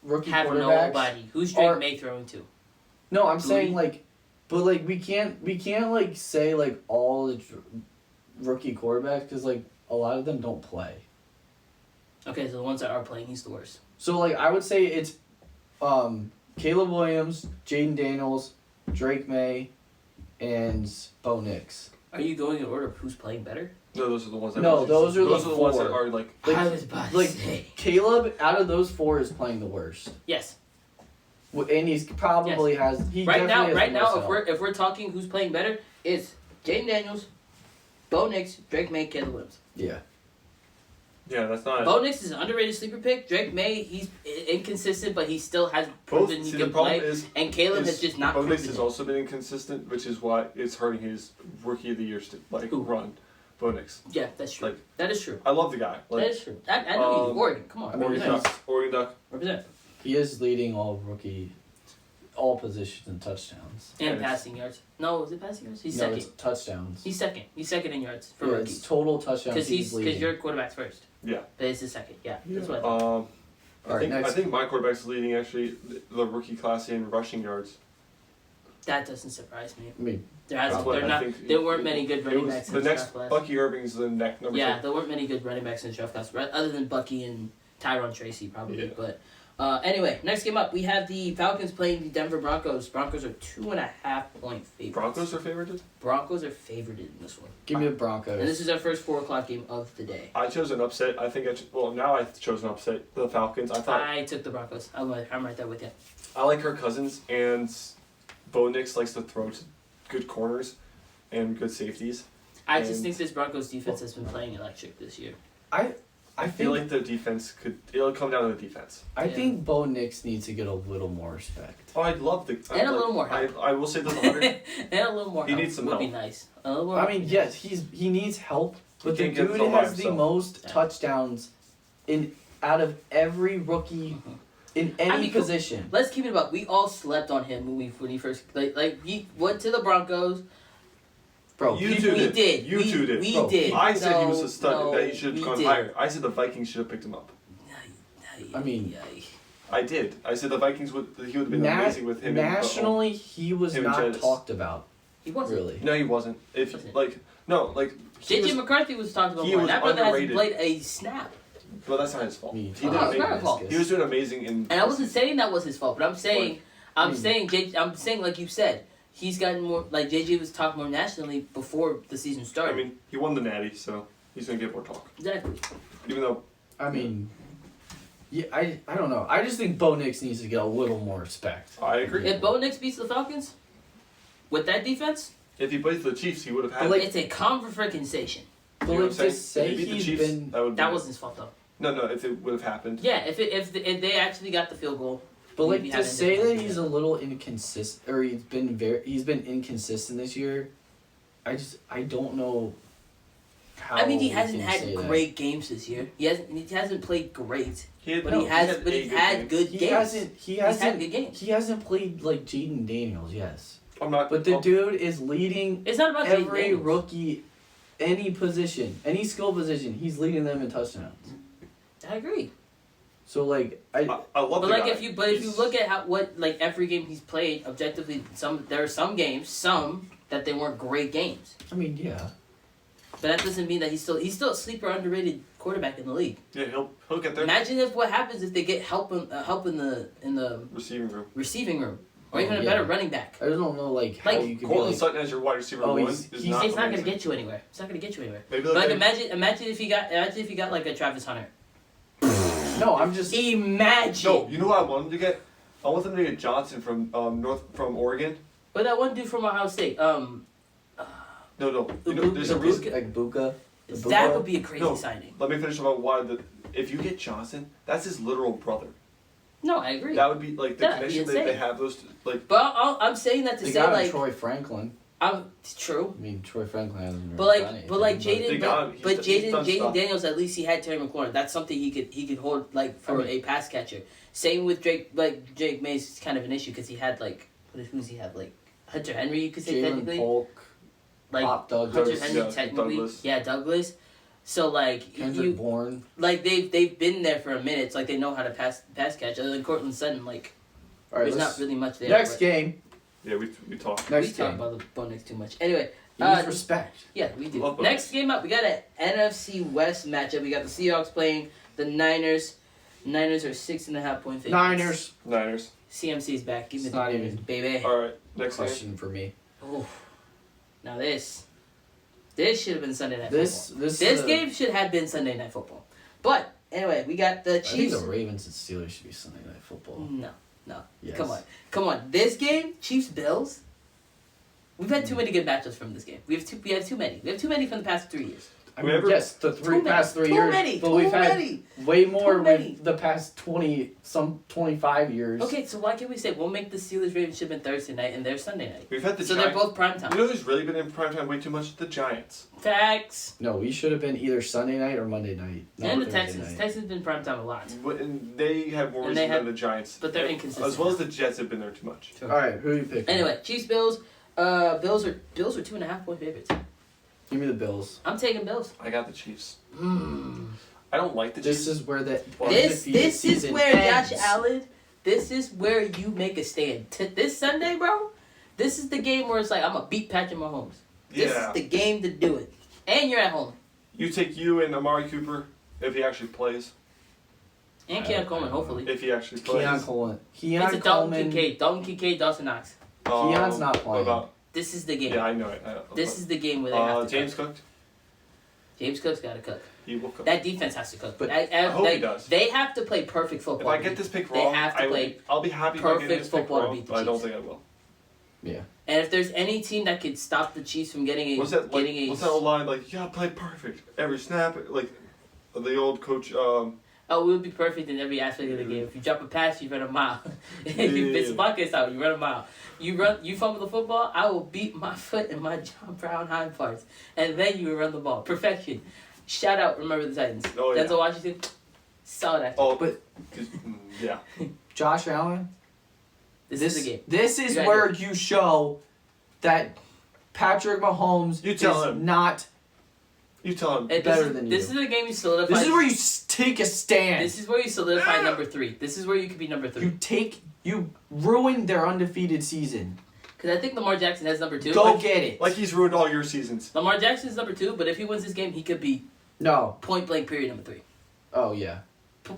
rookie Have quarterbacks. nobody. Who's Drake are- May throwing to? No, I'm Louis? saying but we can't like say like all the rookie quarterbacks because like a lot of them don't play. Okay, so the ones that are playing, he's the worst. So like I would say it's Caleb Williams, Jaden Daniels, Drake May, and Bo Nix. Are you going in order of who's playing better? No, those are the ones. That No, those are those the are the ones that 4. are like. Like- I was about to like- say. Caleb out of those 4 is playing the worst. Yes. And he's probably has he Right now, definitely has the most help. if we're talking who's playing better, it's Jaden Daniels, Bo Nix, Drake May, Caleb Williams. Yeah. Yeah, that's not. Bo Nix is an underrated sleeper pick. Drake May, he's inconsistent, but he still has proven he See, can the problem play. is, And Caleb has just not Bo proven Nix has it. also been inconsistent, which is why it's hurting his rookie of the year Who? run. Bo Nix. Yeah, that's true. Like- That is true. I love the guy. That is true. I know he's Oregon. Come on, I mean, Oregon he's- Duck. Oregon Duck. represent. He is leading all positions in touchdowns. And Yes. passing yards. No, is it passing yards? He's No, second. it's touchdowns. He's second. He's second in yards for yeah, rookies. it's total touchdowns. Because He's leading. your quarterback's first. Yeah. But it's his second. Yeah, that's Yeah. what I thought. Alright, I next. think my quarterback's leading actually the rookie class in rushing yards. That doesn't surprise me. I mean, There hasn't. Probably. They're I not. think There weren't many good It running was backs in the this next draft class. Bucky Irving's the next number Yeah, 2. there weren't many good running backs in the draft class, right? Other than Bucky and Tyron Tracy, probably. Yeah. But anyway, next game up, we have the Falcons playing the Denver Broncos. Broncos are 2.5-point favorites. Broncos are favorited. Broncos are favored in this one. give me the And Broncos. this is our first 4:00 game of the day. I chose an upset. I think now I've chosen an upset. The Falcons. I thought I took the Broncos. I'm right there with you. I like Kirk Cousins, and Bo Nix likes to throw to good corners and good safeties. I just And- think this Broncos defense has been playing electric this year. I feel think like the defense it'll come down to the defense. I Yeah. think Bo Nix needs to get a little more respect. Oh, I'd love the And a little more help. I will say the under. And a little more He help needs some would be help. nice. A little more I help mean, would be yes, nice. he needs help, but the can't get dude it all by has the himself. most Yeah. touchdowns out of every rookie Mhm. in any I mean, position. Let's keep it about. We all slept on him when he first he went to the Broncos. Bro, You we two did. did. You we, two did. We Bro, did. I said he was No, a stud. no, That he should we have gone did. higher. I said the Vikings should have picked him up. I mean, I did. I said the Vikings he would have been amazing with him. nationally, he was him and not Jets. talked about, he wasn't. really. No, he wasn't. If Wasn't. like no like he JJ was, McCarthy was talked about he more. was That brother hasn't underrated. played a snap. but that's not his fault. Me He too. did Oh, it's not amazing. his fault. He was doing amazing in. And I wasn't saying that was his fault, but I'm saying, I mean- I'm saying like you said, he's gotten more. Like JJ was talked more nationally before the season I started. mean, he won the Natty, so he's gonna get more talk. Exactly. Even though I mean, yeah, I don't know. I just think Bo Nix needs to get a little more respect. I agree. If Bo Nix beats the Falcons with that defense, If he plays for the Chiefs, he would have had. But, like, it's a conversation. But you know like what I'm to say saying? If he beat the he's Chiefs, been That wasn't his fault though. No, if it would have happened. Yeah, if they actually got the field goal. But like Maybe to having say different that he's a little inconsistent, or he's been inconsistent this year. I don't know. How I mean, he we hasn't can had say that. great games this year. He hasn't played great, He had, but no, he has a good game. good He games. hasn't. He He's had hasn't. good games. He hasn't played like Jaden Daniels. Yes, I'm not. but the I'm- dude is leading It's not about Jaden every Daniels. rookie, any position, any skill position. He's leading them in touchdowns. I agree. So like I I love But the like guy. if you look at what like every game he's played objectively, there are some games that they weren't great games. mean yeah. But that doesn't mean that he's still a sleeper underrated quarterback in the league. Yeah, he'll get there. Imagine what happens if they get help in the Receiving room. receiving room or even Oh, a yeah. better running back. I just don't know like how Like, you could be Cortland like. Sutton as your wide receiver Oh, one he's- is he's- not. It's not gonna amazing. get you anywhere. It's not gonna get you anywhere. Maybe But they'll like get- imagine if you got like a Travis Hunter. No, I'm just. Imagine. No, you know what I wanted to get? I want them to get Johnson from Oregon. But that one dude from Ohio State. No. You know, there's a reason. Like Buka. That would be a crazy No. signing. Let me finish about why if you get Johnson, that's his literal brother. No, I agree. That would be like the That'd be connection that they insane. have. Those like But I'm saying that to They say got like Troy Franklin. it's true. I mean, Troy Franklin hasn't But really like, done anything, but like They Jaden, got him. but He's done Jaden stuff. Daniels, at least he had Terry McLaurin. That's something he could hold like for I mean- a pass catcher. Same with Drake. Like Jake Mays is kind of an issue because he had like who's he have like Hunter Henry. You could say Jalen technically Polk, like Pop Hunter Douglas, Henry yeah, technically. Douglas. Yeah, Douglas. So like Kendrick you Bourne. like they've been there for a minute. It's like they know how to pass catch. Other than Cortland Sutton, like All right, there's let's, not really much there. next but game. yeah, we talked. we Next talk game. about the Bonics too much. Anyway. Use respect. Yeah, we do. Love Next Bucs. game up, we got an NFC West matchup. We got the Seahawks playing the Niners. Niners are 6.5 point favorites. Niners. CMC's back. Give me It's the not Niners, even- baby. All right, next game. Question for me. Oh. Now this should have been Sunday Night This Football. this This is a- game should have been Sunday Night Football. But anyway, we got the I think Chiefs. the Ravens and Steelers should be Sunday Night Football. No, Yes. come on. This game, Chiefs Bills. We've had too many good matchups from this game. We have too many. We have too many from the past 3 years. I mean, Whoever- yes, the past 3 years, but Too we've had many. way more Too many. with the past 25 years. Okay, so why can't we say we'll make the Steelers Ravens ship in Thursday night and they're Sunday night? We've had the So Giants. they're both prime You time. know who's really been in primetime way too much? The Giants. Facts. No, we should have been either Sunday night or Monday night. not And the Thursday Texans. night. Texans been prime time a lot. And they have more And reason they have- than the Giants. but they're And- inconsistent. As well as the Jets have been there too much. All right, who are you picking? Anyway, Chiefs Bills. Bills are 2.5 point favorites. give me the Bills. I'm taking Bills. I got the Chiefs. Mm. I don't like the This Chiefs. is where the This undefeated is season where ends. Josh Allen. This is where you make a stand. This Sunday, bro. This is the game where it's like I'm gonna beat Patrick Mahomes. This Yeah. is the game to do it, and you're at home. You take you and Amari Cooper if he actually plays. And I Keon don't Coleman, know. hopefully. If he actually plays. Keon Coleman. It's Keon a Dalton Coleman. Kincaid. Dalton Kincaid, Dawson Knox. Keon's not what playing. About, This is the game. yeah, I know it. This is the game where they have to James cook. cooked. James Cook's got to cook. He will cook. That defense has to cook. But I hope he does. They have to play perfect If football. I get this pick They wrong, have to play I'll be happy if I get perfect this pick football to wrong, beat the but I don't Chiefs. think I will. And if there's any team that could stop the Chiefs from getting a What's that getting what's that old line like? Yeah, play perfect every snap. Like the old coach. Oh, we would be perfect in every aspect of the game. If you drop a pass, you run a mile. If you miss a pockets out, you run a mile. You fumble the football, I will beat my foot and my John Brown hind parts, and then you will run the ball. Perfection. Shout out, remember the Titans. Oh, yeah. Denzel Washington, solid actor. Oh, But- yeah. Josh Allen. This is the game. This is You gotta where you show that Patrick Mahomes You tell is him. not. You tell him. This better is, than This you. is the game you solidify. This is where you take a stand. This is where you solidify number 3. This is where you could be number 3. You ruined their undefeated season. Because I think Lamar Jackson has number 2. Go get it. Like he's ruined all your seasons. Lamar Jackson's number 2, but if he wins this game, he could be No. point blank period number 3. Oh yeah.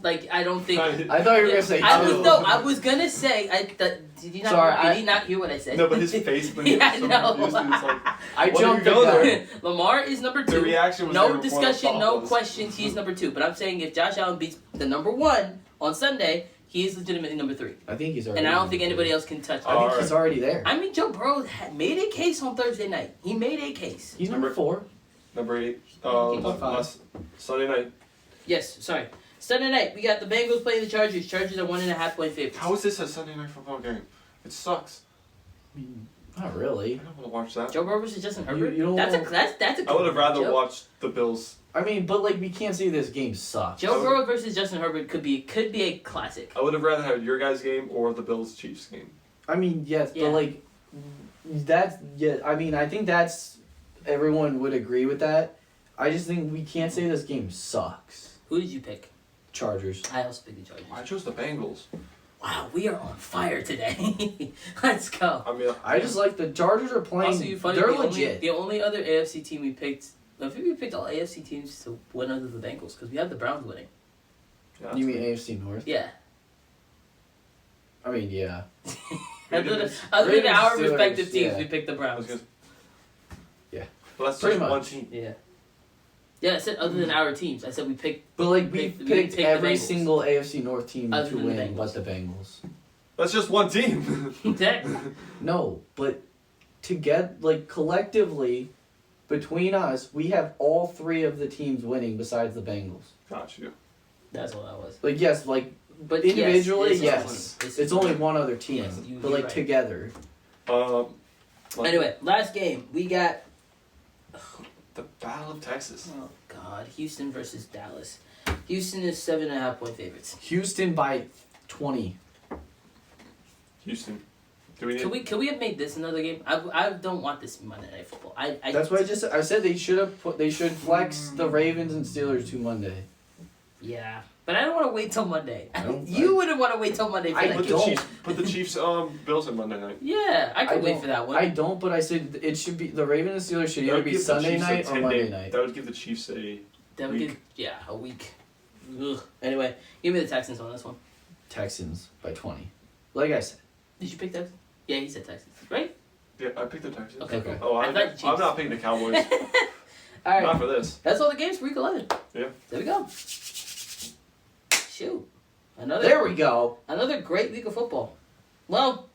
Like I don't think. I thought you were gonna say. I was gonna say. Did you not? Sorry, did he not hear what I said? No, but his face when he Yeah, was so I know. confused, he was like, I What jumped did the you go gun. there? Lamar is number 2. the reaction was No there before the discussion, thought no was. questions. He's number 2. But I'm saying if Josh Allen beats the number 1 on Sunday, he is legitimately number 3. I think he's already. And I don't think anybody else can touch I that. think Alright. he's already there. I mean, Joe Burrow made a case on Thursday night. He made a case. He's number 4. Number 8. Top five. Last Sunday night. Yes, sorry. Sunday night, we got the Bengals playing the Chargers. Chargers are 1.5 point favorites. How is this a Sunday night football game? It sucks. I mean, not really. I don't want to watch that. Joe Burrow versus Justin Herbert. you don't that's a want- that's a. I would have rather Joe, watched the Bills. I mean, but like we can't say this game sucks. Joe Burrow versus Justin Herbert could be a classic. I would have rather had your guys' game or the Bills Chiefs game. I mean, yes, Yeah. but like that's yeah. I mean, I think that's everyone would agree with that. I just think we can't say this game sucks. Who did you pick? Chargers. I also picked the Chargers. I chose the Bengals. Wow, we are on fire today. Let's go. I mean, I just like the Chargers are playing. Also, you funny. They're The only, legit. the only other AFC team we picked. I think we picked all AFC teams to win other than the Bengals because we have the Browns winning. yeah, You mean AFC North? Yeah. I mean, yeah. Other than our Steelers, respective teams, yeah. we picked the I was Browns. gonna- Yeah. Well, that's Pretty just one much. team. Yeah. Yeah, I said other than our teams. I said we picked. But like we We picked picked the every Bengals. single AFC North team Other to than the win, Bengals. but the Bengals. That's just one team. Exactly. No, but to get like collectively, between us, we have all 3 of the teams winning besides the Bengals. Got you. That's what that was. Like yes, like But Individually, yes. It's only one other team, Yes, but you're like right. together. Anyway, last game we got. The Battle of Texas. Oh God, Houston versus Dallas. Houston is 7.5 point favorites. Houston by 20. Houston. Do we need? Can we have made this another game? I don't want this Monday Night Football. That's why I said they should flex the Ravens and Steelers to Monday. Yeah, but I don't want to wait till Monday. don't- You wouldn't want to wait till Monday for I that Put game. the don't. Chiefs. Put the Chiefs. Bills on Monday night. Yeah, I could wait don't- for that one. I don't, but I said it should be the Ravens and Steelers should That either would be give the Sunday Chiefs a night or 10 Monday day night. That would give the Chiefs a. That would week. give a week. Ugh. Anyway, give me the Texans on this one. Texans by 20. Like I said. Did you pick Texans? Yeah, he said Texans, right? Yeah, I picked the Texans. Okay, Okay. cool. Oh, I I'm thought Chiefs. not picking the Cowboys. All right, Not for this. that's all the games for Week 11. Yeah. There we go. Shoot, There we go. another great week of football. Well,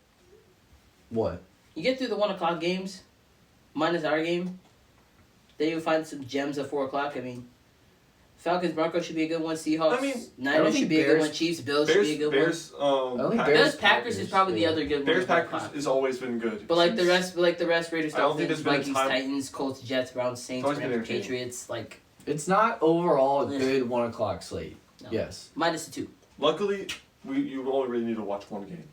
What? you get through the 1:00 games, minus our game. Then you'll find some gems at 4:00. I mean, Falcons Broncos should be a good one. Seahawks, I mean, I don't Niners think should be a good Bears- one. Chiefs, Bills should be a good Bears. I don't think one. Bears- Bears Packers is probably the yeah. other good Bears one. at Packers 1:00. has always been good. But like the Since- rest, Raiders, I don't think Dolphins, there's been a Vikings, time- Titans, Colts, Jets, Browns, Saints, always been Rams, entertaining. Patriots. Like It's not overall a Yeah. good 1:00 slate. No. Yes. minus the 2. Luckily, you only really need to watch one game.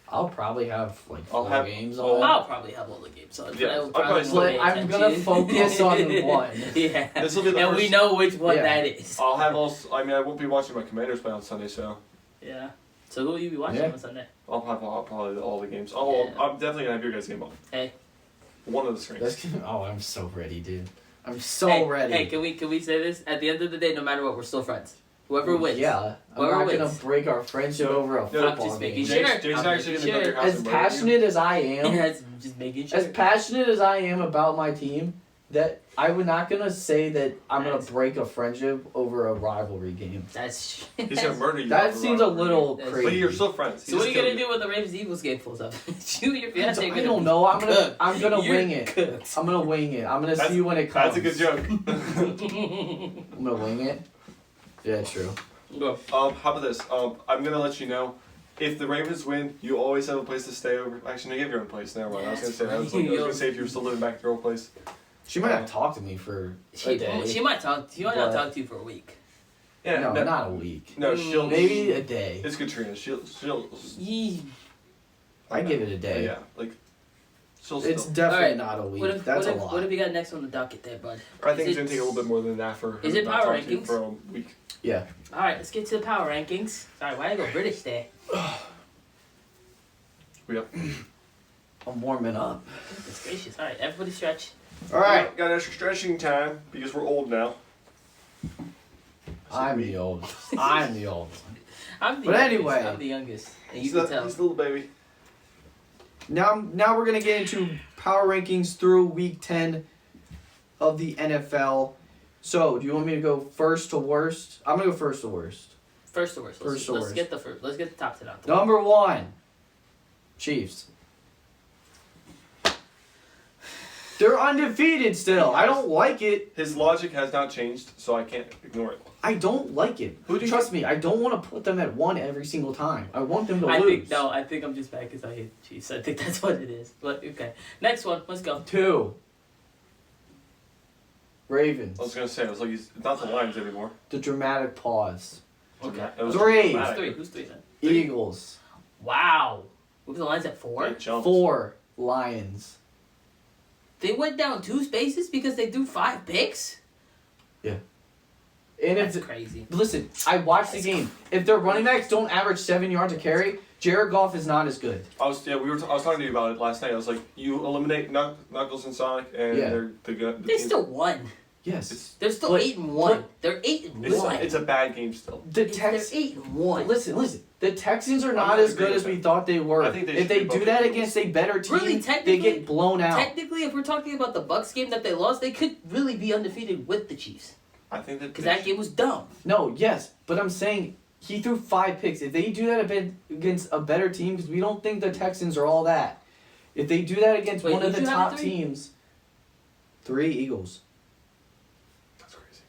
I'll probably have like I'll 4 have- games I'll- on. I'll probably have all the games on. Yeah, but I will I'll probably probably still- pay But I'm gonna attention. focus on one. Yeah. This will be the And first. we know which one Yeah. that is. I'll have also. I mean, I won't be watching my Commanders play on Sunday, so Yeah. So who will you be watching Yeah. on Sunday? I'll have probably all the games. Yeah. I'm definitely gonna have your guys' game on. Hey. One of the screens. That's, oh, I'm so ready, dude. I'm so hey, ready. Hey, can we say this? At the end of the day, no matter what, we're still friends. Whoever wins. Yeah. I'm Whoever not gonna wins. break our friendship over a No, football just game. making Jake's, sure. Jake's I'm actually making gonna go to sure. your house As and murder you. passionate as I am, That's just making sure. as passionate as I am about my team, that I would not gonna say that I'm gonna That's- break a friendship over a rivalry game. That's. He's gonna murder you. That over seems a rivalry. little That's- crazy. But you're still friends. He So what are just you gonna killed do when the Ravens Eagles game pulls up? You and your fiance. I don't know. I'm gonna You're wing it. cooked. I'm gonna wing it. I'm gonna That's- see when it comes. That's a good joke. I'm gonna wing it. Yeah, true. Go. How about this? I'm gonna let you know. If the Ravens win, you always have a place to stay over. Actually, no, you have your own place. Never mind. I was gonna say. I was gonna say if you were still living back at your old place. She might have talked to me for a She day. might talk. She might not But- talk to you for a week. Yeah. no, No, not a week. no, she'll Maybe a day. It's Katrina. She'll. Yee. I give it a day. Yeah, like. She'll It's still. definitely Alright, not a week. What if That's what a if, lot. what have you got next on the docket there, bud? I think Is it's gonna it- take a little bit more than that for. Is her it to not power talk to you rankings? for a week? Yeah. All right, let's get to the power rankings. Sorry, why I go British there? I'm warming up. Goodness gracious. All right, everybody stretch. All right. Got extra stretching time because we're old now. I'm the oldest. I'm the oldest. I'm the But youngest. anyway. I'm the youngest, and you He's can the, tell. he's the little baby. Now we're gonna get into power rankings through week 10 of the NFL. So, do you want me to go first to worst? I'm gonna go first to worst. First to worst. First to Let's worst. get the first. Let's get the top 10 out. Number 1, Chiefs. They're undefeated still. I don't like it. His logic has not changed, so I can't ignore it. I don't like it. Who do you- Trust me, I don't want to put them at 1 every single time. I want them to I lose. think I'm just mad because I hate Chiefs. I think that's what it is. But okay, next one. Let's go. 2, Ravens. I was gonna say, I was like, he's not the Lions anymore. The dramatic pause. Okay. It was 3. dramatic. Who's three then? Eagles. Wow. What was the lines at 4? It jumped. 4, Lions. They went down 2 spaces because they threw 5 picks. And That's if crazy. listen, I watched the game. If their running backs don't average 7 yards a carry, Jared Goff is not as good. I was talking to you about it last night. I was like, you eliminate Knuckles and Sonic, and Yeah. they're the They team. still won. Yes. It's, They're still But- 8-1. They're 8-1. it's a bad game still. The They're Tex 8-1. Listen. The Texans are I'm not not as agreeing good as with we thought they were. I think they if should they be do both that Eagles. against a better team, Really, they technically- get blown out. Technically, if we're talking about the Bucks game that they lost, they could really be undefeated with the Chiefs I think that because that game was dumb. No, yes, but I'm saying he threw 5 picks. If they do that against a better team, because we don't think the Texans are all that. If they do that against Wait, one of who'd the you have top at 3? teams, 3 Eagles. That's crazy.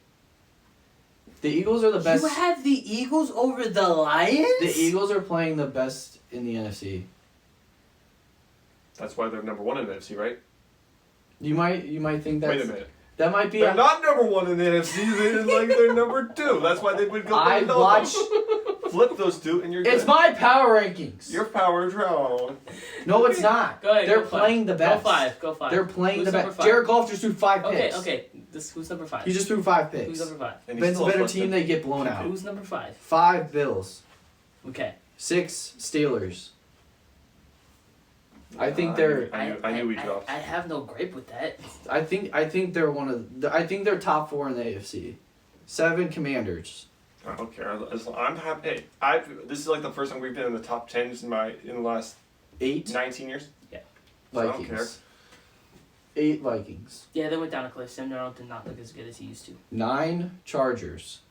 The Eagles are the best. You have the Eagles over the Lions? The Eagles are playing the best in the NFC. That's why they're number one in the NFC, right? You might think that. Wait a minute. That might be. They're not number one in the NFC. They're number two. That's why they would go. I watch. Flip those two, and you're good. It's my power rankings. Your power draw. No, it's not. Go ahead. They're go playing the best. Go five. They're playing Who's the number best. five? Jared Goff just threw 5 picks. Okay. Who's number 5? He just threw 5 picks. Who's number 5? And he's Ben's a still better afflicted. team. They get blown out. Who's number 5? 5 Bills. Okay. 6 Steelers. I think they're. I knew we dropped. I have no gripe with that. I think they're one of. I think they're top 4 in the AFC. 7 Commanders. I don't care. I'm happy. Hey, this is like the first time we've been in the top 10s in the last 8 19 years. Vikings. So I don't care. 8 Vikings. Yeah, they went down a cliff. Sam Darnold did not look as good as he used to. 9 Chargers.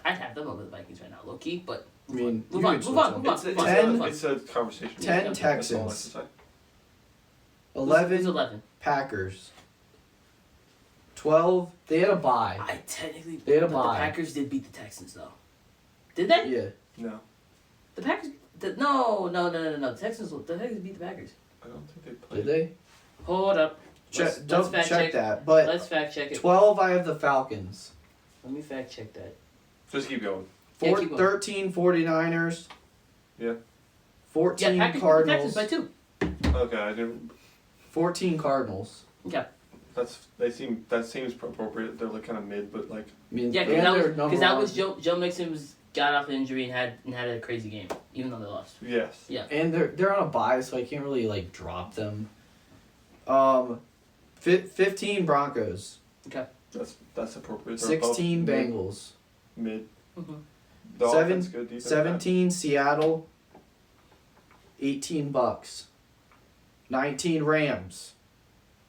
I'd have them over the Vikings right now, low key, but I mean, move you on, could move switch on, them. move on. It's, Move it's, on, a, move on. it's a conversation. 10 That's all I have to Texans. say. 11 Who's 11? Packers. 12. They had a bye. I technically. They had a but bye. The Packers did beat the Texans though. Did they? Yeah. No, The Packers. No. The Texans beat the Packers. I don't think they played. Did they? Hold up. Check. Let's Don't fact check check. that. But Let's fact check it. 12. I have the Falcons. Let me fact check that. Just keep going. Yeah, keep going. 13 49ers. Yeah. 14 Yeah, Packers beat the Cardinals. Texans by 2. Okay, I didn't. 14 Cardinals. Okay. That seems appropriate. They're like kind of mid, but like I mean, Yeah, and because they're number that one. was Joe Mixon got off injury and had a crazy game, even though they lost. yes. Yeah. And they're on a bye, so I can't really like drop them. 15 Broncos. That's appropriate. They're above 16 mid- Bengals. Mid. Mm-hmm. The Seven- offense good. Defense 17 Seattle. 18 Bucks. 19 Rams.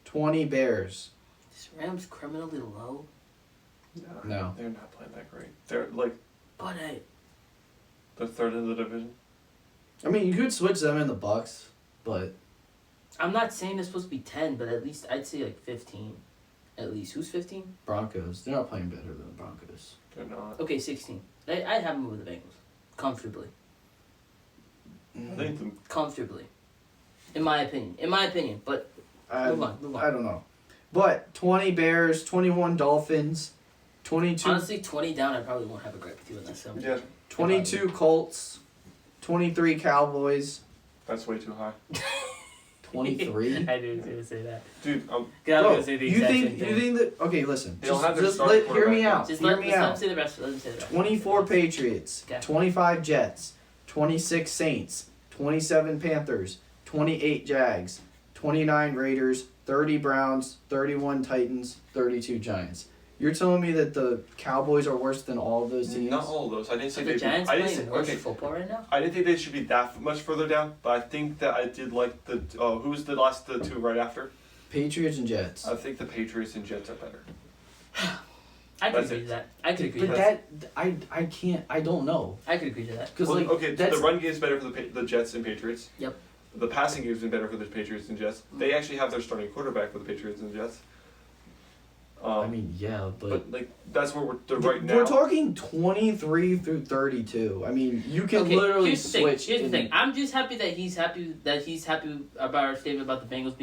20 Bears. Is Rams criminally low? bad. No. They're not playing that great. They're like But hey, the third in the division. I mean, you could switch them in the Bucks, but I'm not saying they're supposed to be 10, but at least I'd say like 15. At least. Who's 15? Broncos, they're not playing better than the Broncos. They're not. Okay, 16. I'd have them over the Bengals. Comfortably. I think the Comfortably. In my opinion. But move on. I don't know. But 20 Bears, 21 Dolphins, 22, Honestly, 20 down, I probably won't have a gripe with you in this. So. yeah, 22 Colts, 23 Cowboys, that's way too high, 23. I knew he was going to say that. dude. I was Bro, going to say the you exact think same thing. you think that? Okay, listen. They don't have their Just starting hear me quarterback out. Just Hear let me them out. say the rest. Let them say the rest. 24 Patriots, Okay. 25 Jets, 26 Saints, 27 Panthers, 28 Jags, 29 Raiders, 30 Browns, 31 Titans, 32 Giants. You're telling me that the Cowboys are worse than all of those teams? Not all of those. I didn't So say the they. Giants I didn't playing say, worse okay. football right now? I didn't think they should be that much further down, but I think that I did like the. Who was the two right after? Patriots and Jets. I think the Patriots and Jets are better. I could That's agree it. to that. I could agree But to that. that I can't. I don't know. I could agree to that. Because Well, like okay, that's the run game is better for the Jets and Patriots. Yep. The passing game has been better for the Patriots and Jets. They actually have their starting quarterback for the Patriots and Jets. I mean, yeah, but like that's where they're right now. We're talking 23 through 32. I mean, you can Okay, literally here's the thing. switch. Here's the in- thing. I'm just happy that he's happy about our statement about the Bengals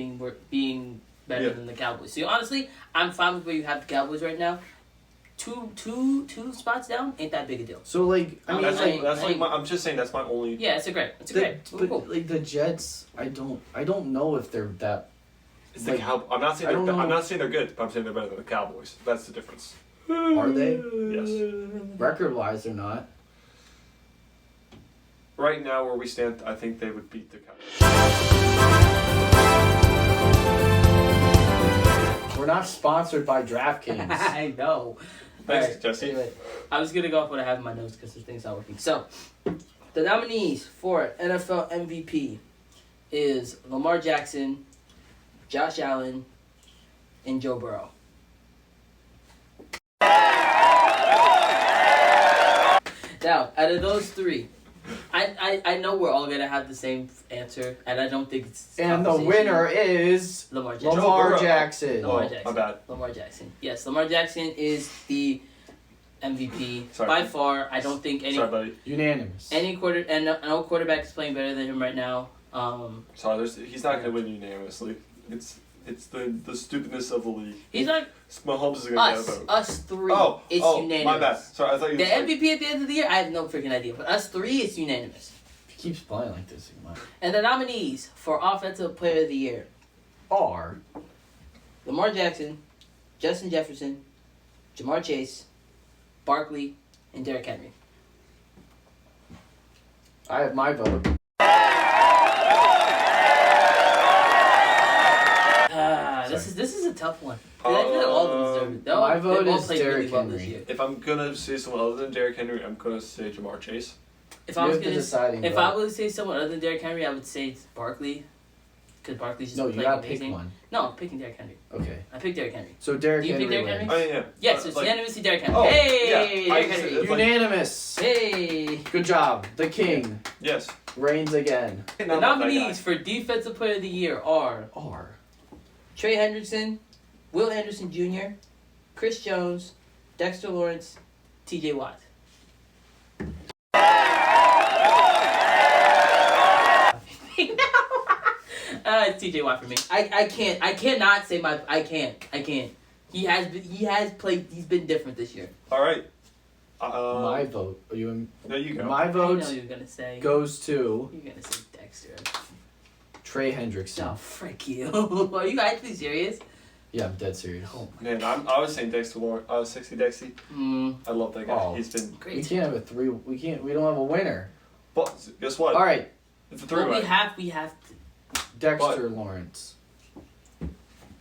being better Yeah. than the Cowboys. So honestly, I'm fine with where you have the Cowboys right now. Two spots down ain't that big a deal. So like, I mean, that's I- like I'm just saying that's my only. Yeah, it's a great. It's a the, great. but Cool. like the Jets, I don't know if they're that. It's the like, I'm not saying I don't I'm know. not saying they're good, but I'm saying they're better than the Cowboys. That's the difference. Are they? Yes. Record wise, they're not. Right now, where we stand, I think they would beat the Cowboys. We're not sponsored by DraftKings. I know. Thanks, Alright, Jesse. anyway, I was gonna go off what I have in my notes because the thing's not working. So, the nominees for NFL MVP is Lamar Jackson, Josh Allen, and Joe Burrow. Now, out of those three, I know we're all gonna have the same answer, and I don't think it's And the conversation. winner is Lamar Jackson. Lamar Burrow. Jackson. Lamar Oh, Jackson. my bad. Lamar Jackson. Yes, Lamar Jackson is the MVP Sorry. by far. I don't think Sorry, buddy. Unanimous. no quarterback is playing better than him right now. Sorry, he's not going to win unanimously. It's the stupidness of the league. He's not Mahomes is going to get a vote. us three. Oh, it's unanimous. my bad. Sorry, I thought you The were like, MVP at the end of the year, I have no freaking idea. But us three, it's unanimous. If he keeps playing like this, he might. And the nominees for Offensive Player of the Year Are Lamar Jackson, Justin Jefferson, Jamar Chase, Barkley, and Derrick Henry. I have my vote. This is a tough one. I feel like all of them deserve it. My vote they've all is played Derrick really well this Henry. year. if I'm going to say someone other than Derrick Henry, I'm going to say Jamar Chase. If You I was have the gonna, deciding if vote. I would say someone other than Derrick Henry, I would say it's Barkley, because Barkley's just No, you playing gotta amazing. pick one. No, I'm picking Derrick Henry. Okay. I picked Derrick Henry. So Derrick Do you Henry pick Derrick wins. Henry? Oh, yeah. Yes, it's unanimously Derrick Henry. Oh, Hey, yeah. I Derrick just- Henry. it's like- Unanimous. Hey. Good job. The king Yes. reigns again. The Not that guy. nominees for Defensive Player of the Year are Are Trey Hendrickson, Will Anderson Jr., Chris Jones, Dexter Lawrence, T.J. Watt. It's T.J. Watt for me. I cannot say my. I can't. He has played. He's been different this year. All right. my vote. There you go. My I know vote you're gonna say. goes to You're gonna say Dexter. Trey Hendrickson. Oh, frick you. Are you actually serious? Yeah, I'm dead serious. Oh, Man, I was saying Dexter Lawrence. 60 Dexy. mm, I love that guy. Oh. He's been. We great. can't have a three. We don't have a winner. But guess what? All right, It's a Well, three-way. we have to. Dexter Lawrence.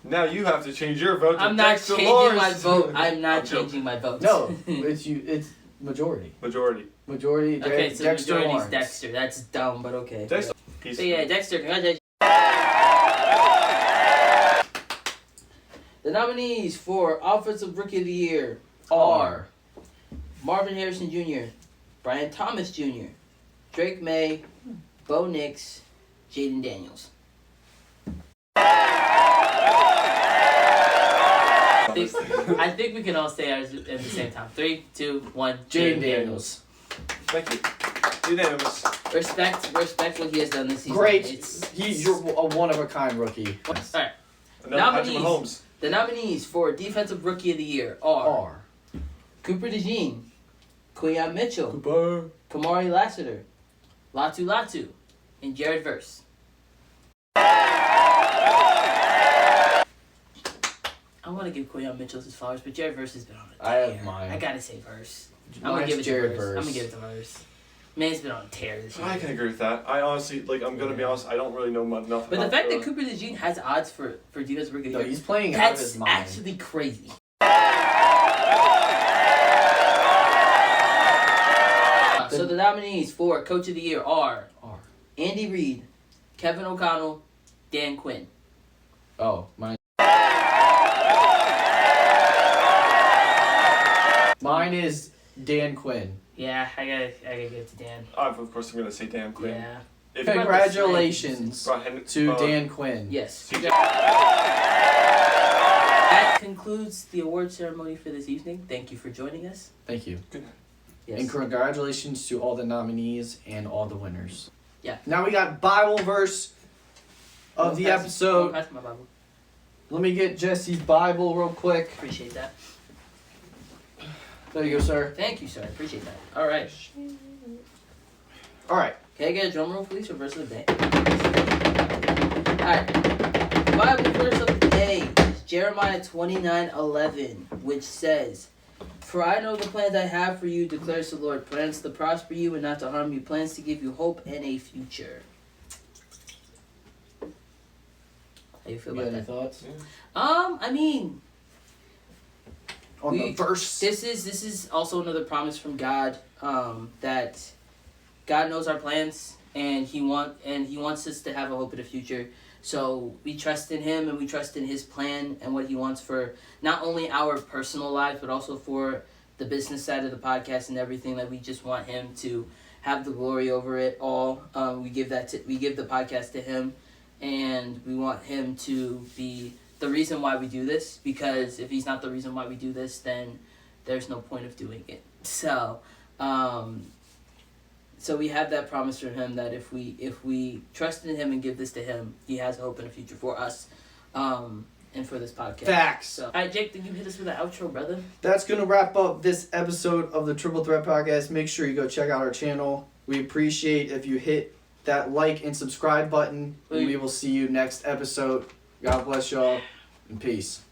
Now you have to change your vote to I'm not Dexter changing Lawrence. my vote. I'm not I'm joking. changing my vote. No, it's you. It's majority. Majority. Majority. Okay, so Dexter majority's Lawrence. Dexter. That's dumb, but okay. Dexter. He's So yeah, Dexter, congratulations. The nominees for Offensive Rookie of the Year are Marvin Harrison Jr., Brian Thomas Jr., Drake May, Bo Nix, Jaden Daniels. I think we can all say ours at the same time. 3, 2, 1. Jaden Daniels. Thank you. Unanimous. Respect what he has done this season. Great. It's- You're a one of a kind rookie. Alright. Another Patrick Nominees. Mahomes. The nominees for Defensive Rookie of the Year are Are Cooper DeJean, Quinyon Mitchell, Cooper. Kamari Lassiter, Latu Latu, and Jared Verse. I want to give Quinyon Mitchell his flowers, but Jared Verse has been on a I tear. have mine. I gotta say Verse. I'm gonna Mine's give it Jared to Verse. Verse. I'm gonna give it to Verse. Man's been on a tear this year. I can agree with that. I honestly, I'm gonna be honest, I don't really know enough But the about fact that Cooper DeJean has odds for Defensive Rookie of No, the Year, he's playing out of his that's mind. actually crazy. So the nominees for Coach of the Year are Andy Reid, Kevin O'Connell, Dan Quinn. Oh, mine. Mine is Dan Quinn. Yeah, I gotta give it to Dan. Of course, I'm gonna say Dan Quinn. Yeah. If Congratulations Brian, to Dan Quinn. Yes. CJ. That concludes the award ceremony for this evening. Thank you for joining us. Thank you. Yes. And congratulations to all the nominees and all the winners. Yeah. Now we got Bible verse of the episode. Pass my Bible. Let me get Jesse's Bible real quick. Appreciate that. There you go, sir. Thank you, sir. I appreciate that. All right. All right. Can I get a drum roll, please, for verse of the day? All right. Bible verse of the day is Jeremiah 29:11, which says, "For I know the plans I have for you, declares the Lord, plans to prosper you and not to harm you, plans to give you hope and a future." How you feel You got about any that? thoughts I mean, on the verse? this is also another promise from God, that God knows our plans and He wants us to have a hope in the future. So we trust in Him and we trust in His plan and what He wants for not only our personal lives but also for the business side of the podcast and everything. That we just want Him to have the glory over it all. We give the podcast to Him, and we want Him to be the reason why we do this, because if He's not the reason why we do this, then there's no point of doing it. So, so we have that promise from him that if we trust in him and give this to him, he has hope and a future for us, and for this podcast. Facts. So, all right, Jake, did you hit us with an outro, brother? That's going to wrap up this episode of the Triple Threat Podcast. Make sure you go check out our channel. We appreciate if you hit that like and subscribe button. And we will see you next episode. God bless y'all, and peace.